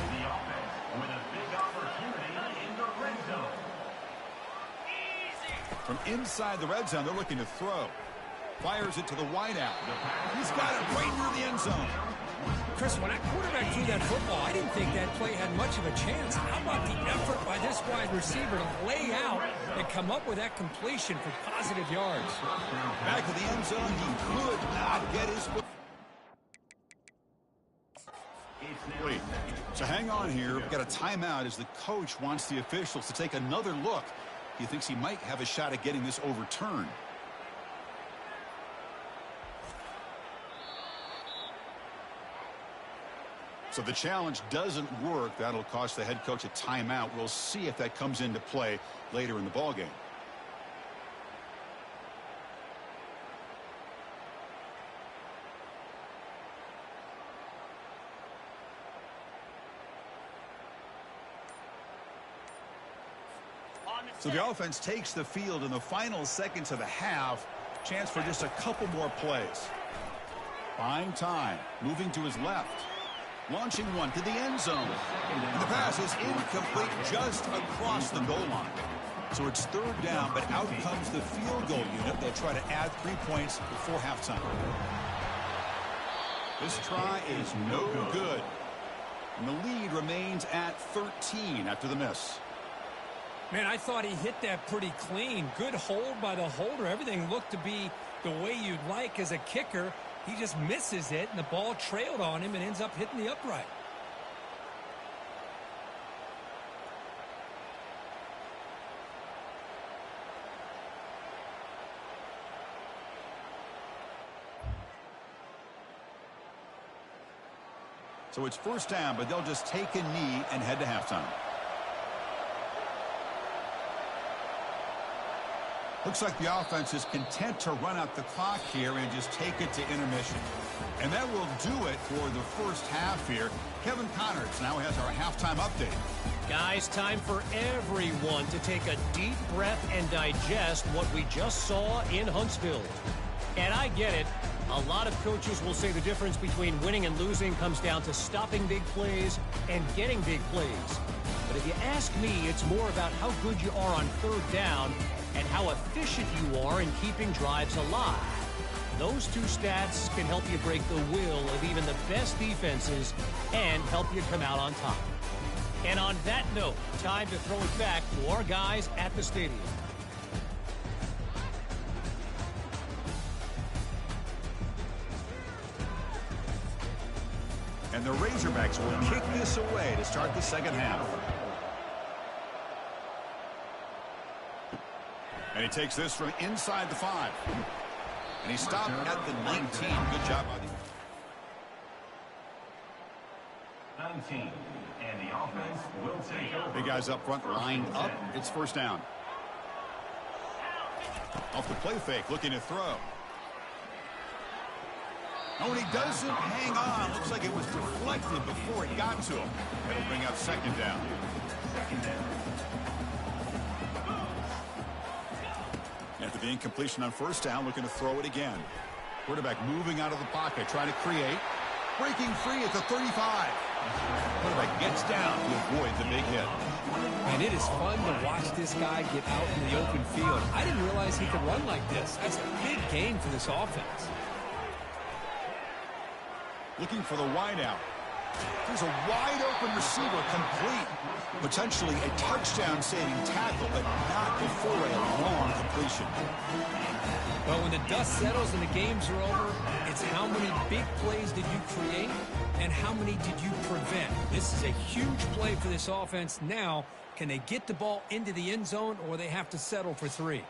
The offense with a big opportunity in the red zone. From inside the red zone, they're looking to throw. Fires it to the wideout. He's got it right near the end zone. Chris, when that quarterback threw that football, I didn't think that play had much of a chance. How about the effort by this wide receiver to lay out and come up with that completion for positive yards? Back to the end zone, he could not get his foot. Wait, so hang on here. We've got a timeout as the coach wants the officials to take another look. He thinks he might have a shot at getting this overturned. So the challenge doesn't work. That'll cost the head coach a timeout. We'll see if that comes into play later in the ballgame. So the offense takes the field in the final seconds of the half. Chance for just a couple more plays. Buying time. Moving to his left. Launching one to the end zone. And the pass is incomplete just across the goal line. So it's third down, but out comes the field goal unit. They'll try to add 3 points before halftime. This try is no good. And the lead remains at 13 after the miss. Man, I thought he hit that pretty clean. Good hold by the holder. Everything looked to be the way you'd like as a kicker. He just misses it, and the ball trailed on him and ends up hitting the upright. So it's first down, but they'll just take a knee and head to halftime. Looks like the offense is content to run out the clock here and just take it to intermission. And that will do it for the first half here. Kevin Connors now has our halftime update. Guys, time for everyone to take a deep breath and digest what we just saw in Huntsville. And I get it. A lot of coaches will say the difference between winning and losing comes down to stopping big plays and getting big plays. But if you ask me, it's more about how good you are on third down and how efficient you are in keeping drives alive. Those two stats can help you break the will of even the best defenses and help you come out on top. And on that note, time to throw it back to our guys at the stadium. And the Razorbacks will kick this away to start the second half. And he takes this from inside the 5. And he stopped at the 19. Good job by the 19. And the offense will take over. big guys up front lined up. It's first down. Off the play fake, looking to throw. Oh, and he doesn't hang on. Looks like it was deflected before it got to him. That'll bring up second down. After the incompletion on first down, looking to throw it again. Quarterback moving out of the pocket, trying to create. Breaking free at the 35. Quarterback gets down to avoid the big hit. And it is fun to watch this guy get out in the open field. I didn't realize he could run like this. That's a big gain for this offense. Looking for the wideout. There's a wide-open receiver complete. Potentially a touchdown-saving tackle, but not before a long completion. Well, when the dust settles and the games are over, it's how many big plays did you create and how many did you prevent. This is a huge play for this offense. Now, can they get the ball into the end zone or they have to settle for 3?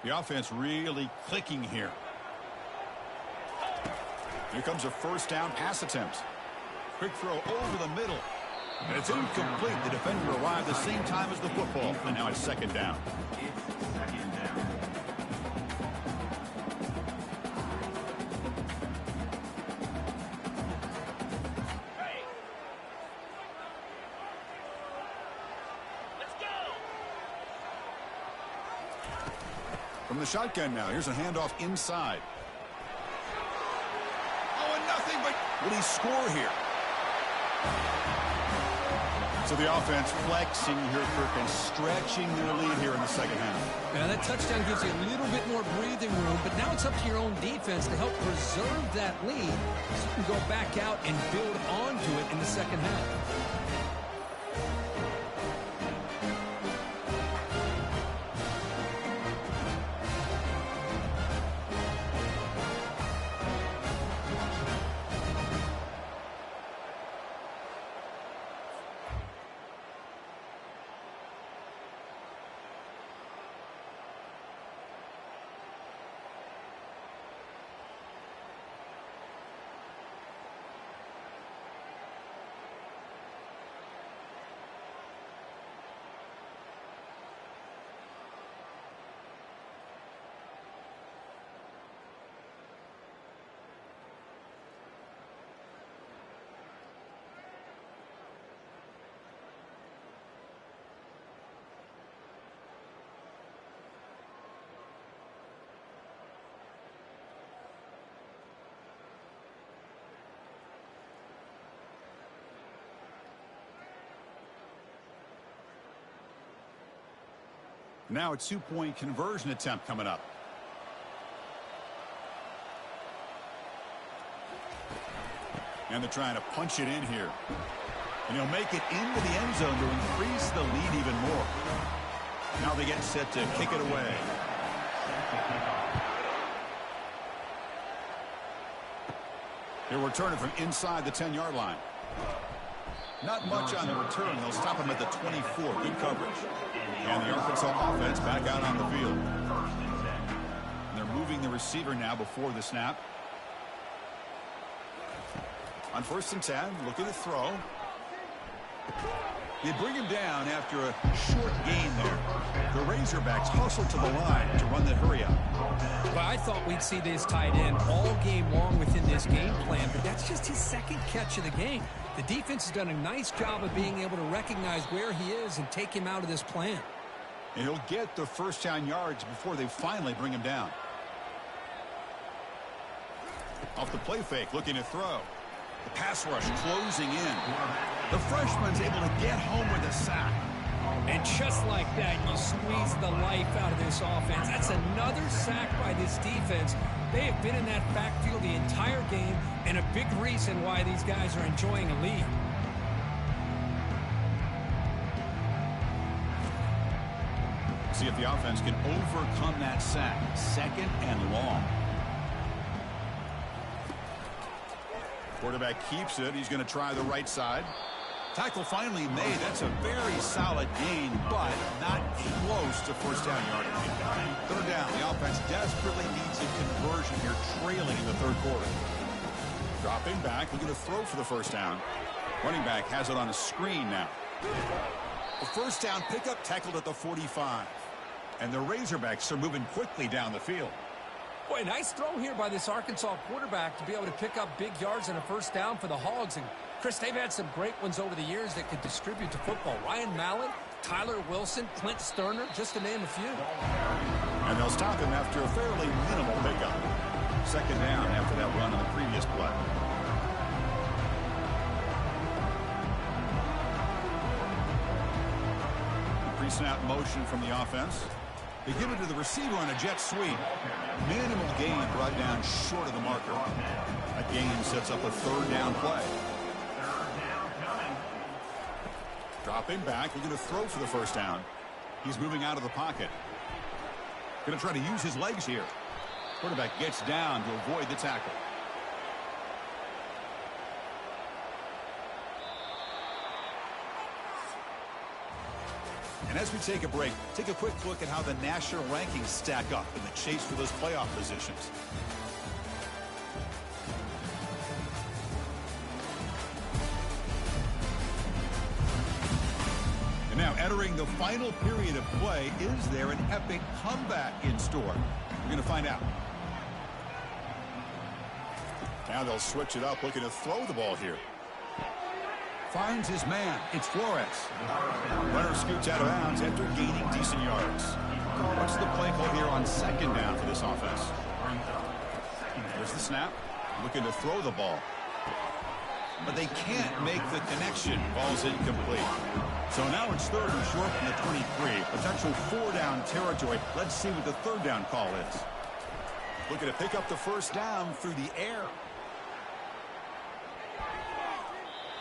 The offense really clicking here. Here comes a first down pass attempt. Quick throw over the middle. And it's incomplete. The defender arrived the same time as the football. And now it's second down. From the shotgun now. Here's a handoff inside. Oh, and nothing but will he score here? So the offense flexing here, Kirk, and stretching their lead here in the second half. Now that touchdown gives you a little bit more breathing room, but now it's up to your own defense to help preserve that lead so you can go back out and build onto it in the second half. Now a two-point conversion attempt coming up. And they're trying to punch it in here. And he'll make it into the end zone to increase the lead even more. Now they get set to kick it away. He'll return it from inside the 10-yard line. Not much on the return. They'll stop him at the 24. Good coverage. And the Arkansas offense back out on the field. And they're moving the receiver now before the snap. On 1st and 10, looking to throw. They bring him down after a short gain there. The Razorbacks hustle to the line to run the hurry up. Well, I thought we'd see this tight end all game long within this game plan, but that's just his second catch of the game. The defense has done a nice job of being able to recognize where he is and take him out of this plan. And he'll get the first down yards before they finally bring him down. Off the play fake, looking to throw. The pass rush closing in. The freshman's able to get home with a sack. And just like that, you squeeze the life out of this offense. That's another sack by this defense. They have been in that backfield the entire game, and a big reason why these guys are enjoying a lead. See if the offense can overcome that sack. 2nd and long. Quarterback keeps it. He's going to try the right side. Tackle finally made. That's a very solid gain, but not close to first down yardage. 3rd down. The offense desperately needs a conversion here, trailing in the 3rd quarter. Dropping back, looking to throw for the first down. Running back has it on a screen now. The first down pickup tackled at the 45. And the Razorbacks are moving quickly down the field. Boy, nice throw here by this Arkansas quarterback to be able to pick up big yards and a first down for the Hogs. And, Chris, they've had some great ones over the years that could distribute to football. Ryan Mallett, Tyler Wilson, Clint Sterner, just to name a few. And they'll stop him after a fairly minimal pickup. 2nd down after that run on the previous play. Pre-snap motion from the offense. They give it to the receiver on a jet sweep. Minimal gain brought down short of the marker. That gain sets up a 3rd down play. Dropping back, looking to throw for the first down. He's moving out of the pocket. Going to try to use his legs here. Quarterback gets down to avoid the tackle. And as we take a break, take a quick look at how the national rankings stack up in the chase for those playoff positions. And now entering the final period of play, is there an epic comeback in store? We're going to find out. Now they'll switch it up, looking to throw the ball here. Finds his man. It's Flores. Runner scoots out of bounds after gaining decent yards. What's the play call here on 2nd down for this offense? Here's the snap. Looking to throw the ball. But they can't make the connection. Ball's incomplete. So now it's 3rd and short from the 23. Potential 4-down territory. Let's see what the 3rd down call is. Looking to pick up the first down through the air.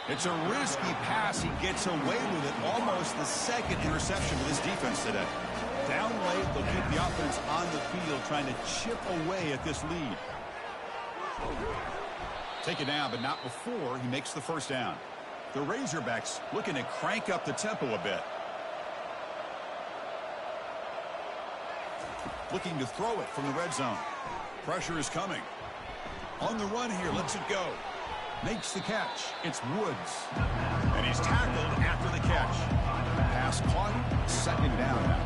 It's a risky pass. He gets away with it. Almost the 2nd interception for this defense today. Down late, they'll keep the offense on the field trying to chip away at this lead. Take it down, but not before he makes the first down. The Razorbacks looking to crank up the tempo a bit. Looking to throw it from the red zone. Pressure is coming. On the run here, lets it go. Makes the catch. It's Woods. And he's tackled after the catch. Pass caught. 2nd down now.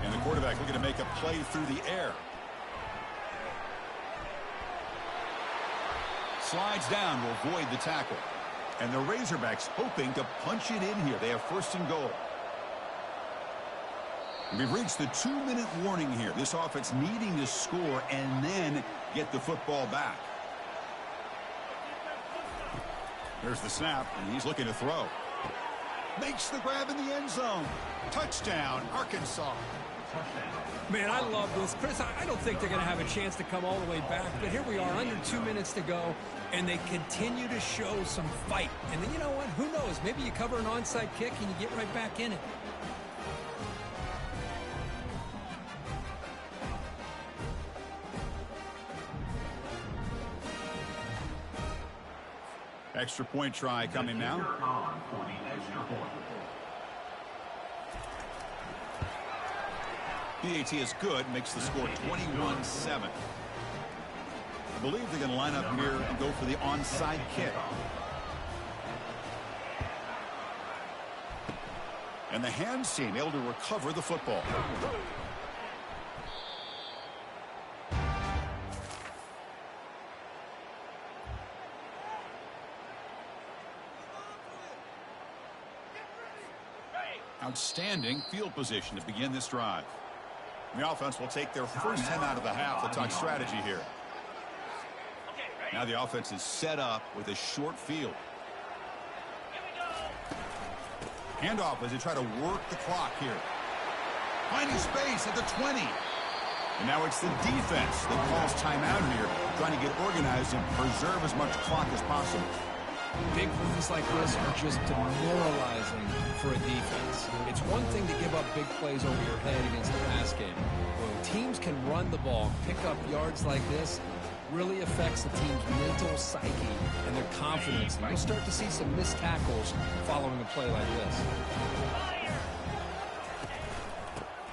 And the quarterback looking to make a play through the air. Slides down to avoid the tackle. And the Razorbacks hoping to punch it in here. They have 1st and goal. We've reached the 2-minute warning here. This offense needing to score and then get the football back. There's the snap, and he's looking to throw. Makes the grab in the end zone. Touchdown, Arkansas. Man, I love this. Chris, I don't think they're going to have a chance to come all the way back, but here we are, under 2 minutes to go, and they continue to show some fight. And then, you know what? Who knows? Maybe you cover an onside kick and you get right back in it. Extra point try coming now. PAT is good, makes the score 21-7. I believe they're going to line up here and go for the onside kick. And the hands team able to recover the football. Outstanding field position to begin this drive. The offense will take their first 10 out of the half. They'll talk strategy here. Now the offense is set up with a short field. Handoff as they try to work the clock here. Finding space at the 20. And now it's the defense that calls timeout here, trying to get organized and preserve as much clock as possible. Big plays like this are just demoralizing for a defense. It's one thing to give up big plays over your head against the pass game. When teams can run the ball, pick up yards like this, really affects the team's mental psyche and their confidence. And you'll start to see some missed tackles following a play like this.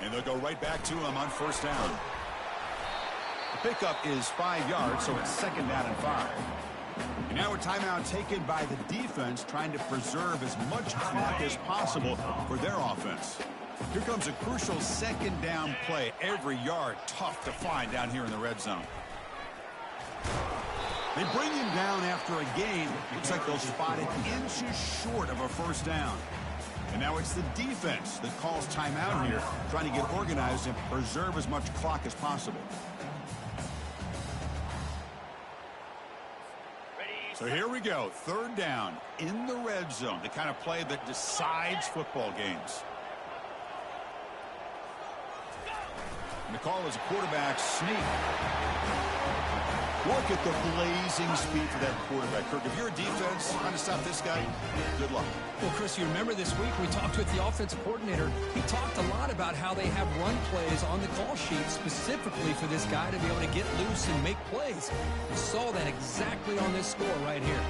And they'll go right back to him on first down. The pickup is 5 yards, so it's second down and 5. And now a timeout taken by the defense, trying to preserve as much clock as possible for their offense. Here comes a crucial second down play. Every yard tough to find down here in the red zone. They bring him down after a gain. Looks like they'll spot it inches short of a first down. And now it's the defense that calls timeout here, trying to get organized and preserve as much clock as possible. So here we go, third down in the red zone, the kind of play that decides football games. And the call is a quarterback sneak. Look at the blazing speed for that quarterback. Kirk, if you're a defense trying to stop this guy, good luck. Well, Chris, you remember this week we talked with the offensive coordinator. He talked a lot about how they have run plays on the call sheet specifically for this guy to be able to get loose and make plays. We saw that exactly on this score right here.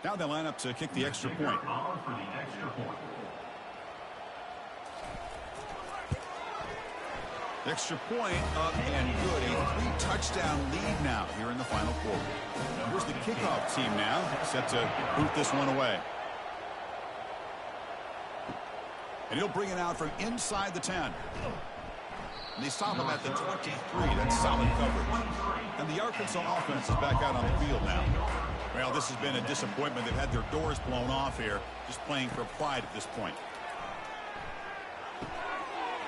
Now they line up to kick the extra point. Extra point up and good. A 3-touchdown lead now here in the final quarter. Here's the kickoff team now, set to boot this one away. And he'll bring it out from inside the 10. And they stop him at the 23. That's solid coverage. And the Arkansas offense is back out on the field now. Well, this has been a disappointment. They've had their doors blown off here, just playing for pride at this point.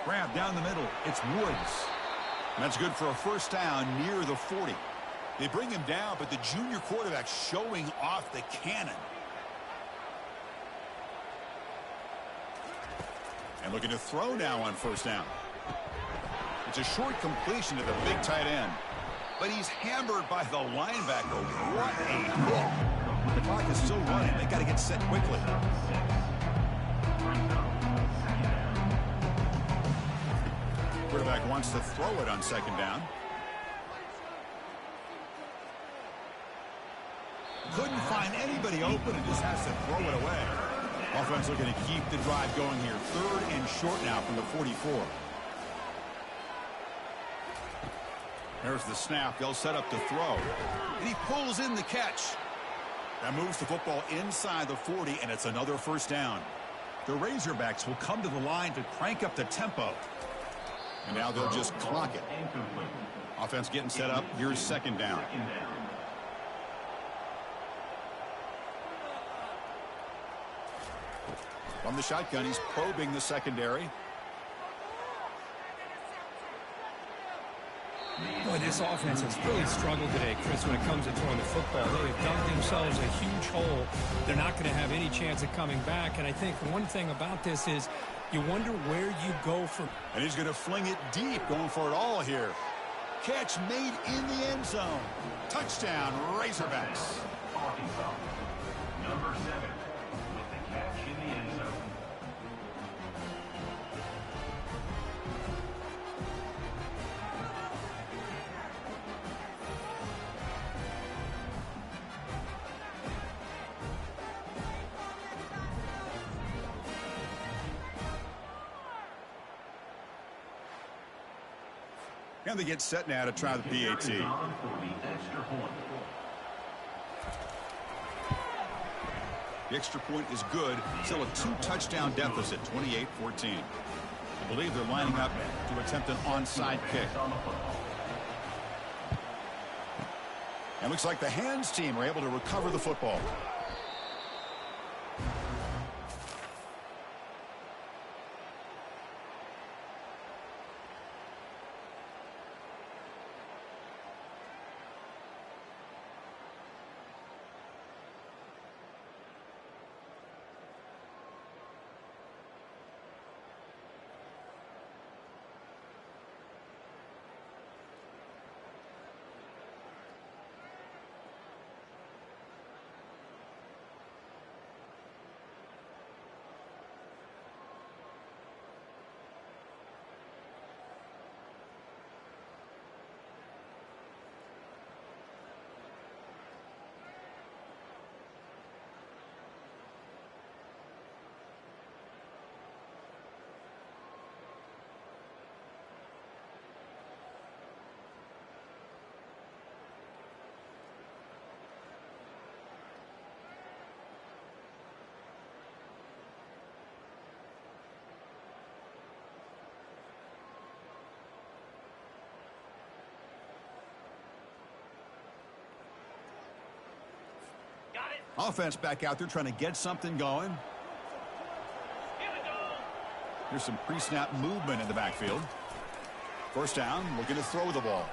Grab down the middle. It's Woods. And that's good for a first down near the 40. They bring him down, but the junior quarterback showing off the cannon. And looking to throw now on first down. It's a short completion to the big tight end. But he's hammered by the linebacker. What a hit. The clock is still running. They got to get set quickly. Quarterback wants to throw it on second down. Couldn't find anybody open and just has to throw it away. Offense looking to keep the drive going here. Third and short now from the 44. There's the snap. They'll set up to throw. And he pulls in the catch. That moves the football inside the 40, and it's another first down. The Razorbacks will come to the line to crank up the tempo. And now they'll just clock it. Offense getting set up. Here's second down. From the shotgun, he's probing the secondary. this offense has really struggled today, Chris, when it comes to throwing the football. They have dug themselves a huge hole. They're not going to have any chance of coming back. And I think one thing about this is you wonder where you go from. And he's going to fling it deep, going for it all here. Catch made in the end zone. Touchdown, Razorbacks. Arkansas. Number 7 with the catch in the end zone. And they get set now to try the PAT. For the extra point. The extra point is good. Still a 2-touchdown deficit, 28-14. I believe they're lining up to attempt an onside kick. And looks like the hands team are able to recover the football. Offense back out there trying to get something going. Here's some pre-snap movement in the backfield. First down, looking to throw the ball.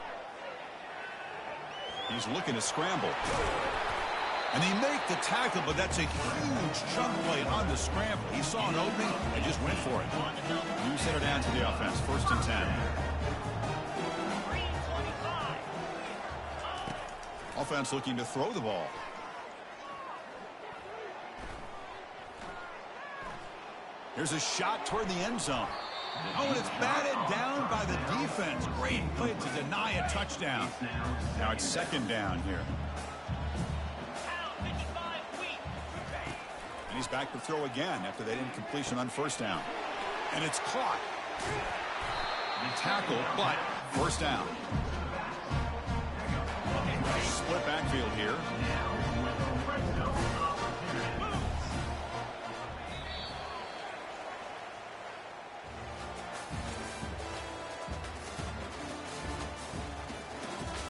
He's looking to scramble. And they make the tackle, but that's a huge chunk play on the scramble. He saw an opening and just went for it. You set it down to the offense, 1st and 10. Offense looking to throw the ball. Here's a shot toward the end zone. Oh, and it's batted down by the defense. Great play to deny a touchdown. Now it's 2nd down here. And he's back to throw again after that incompletion on 1st down. And it's caught. Tackle, but 1st down. Split backfield here.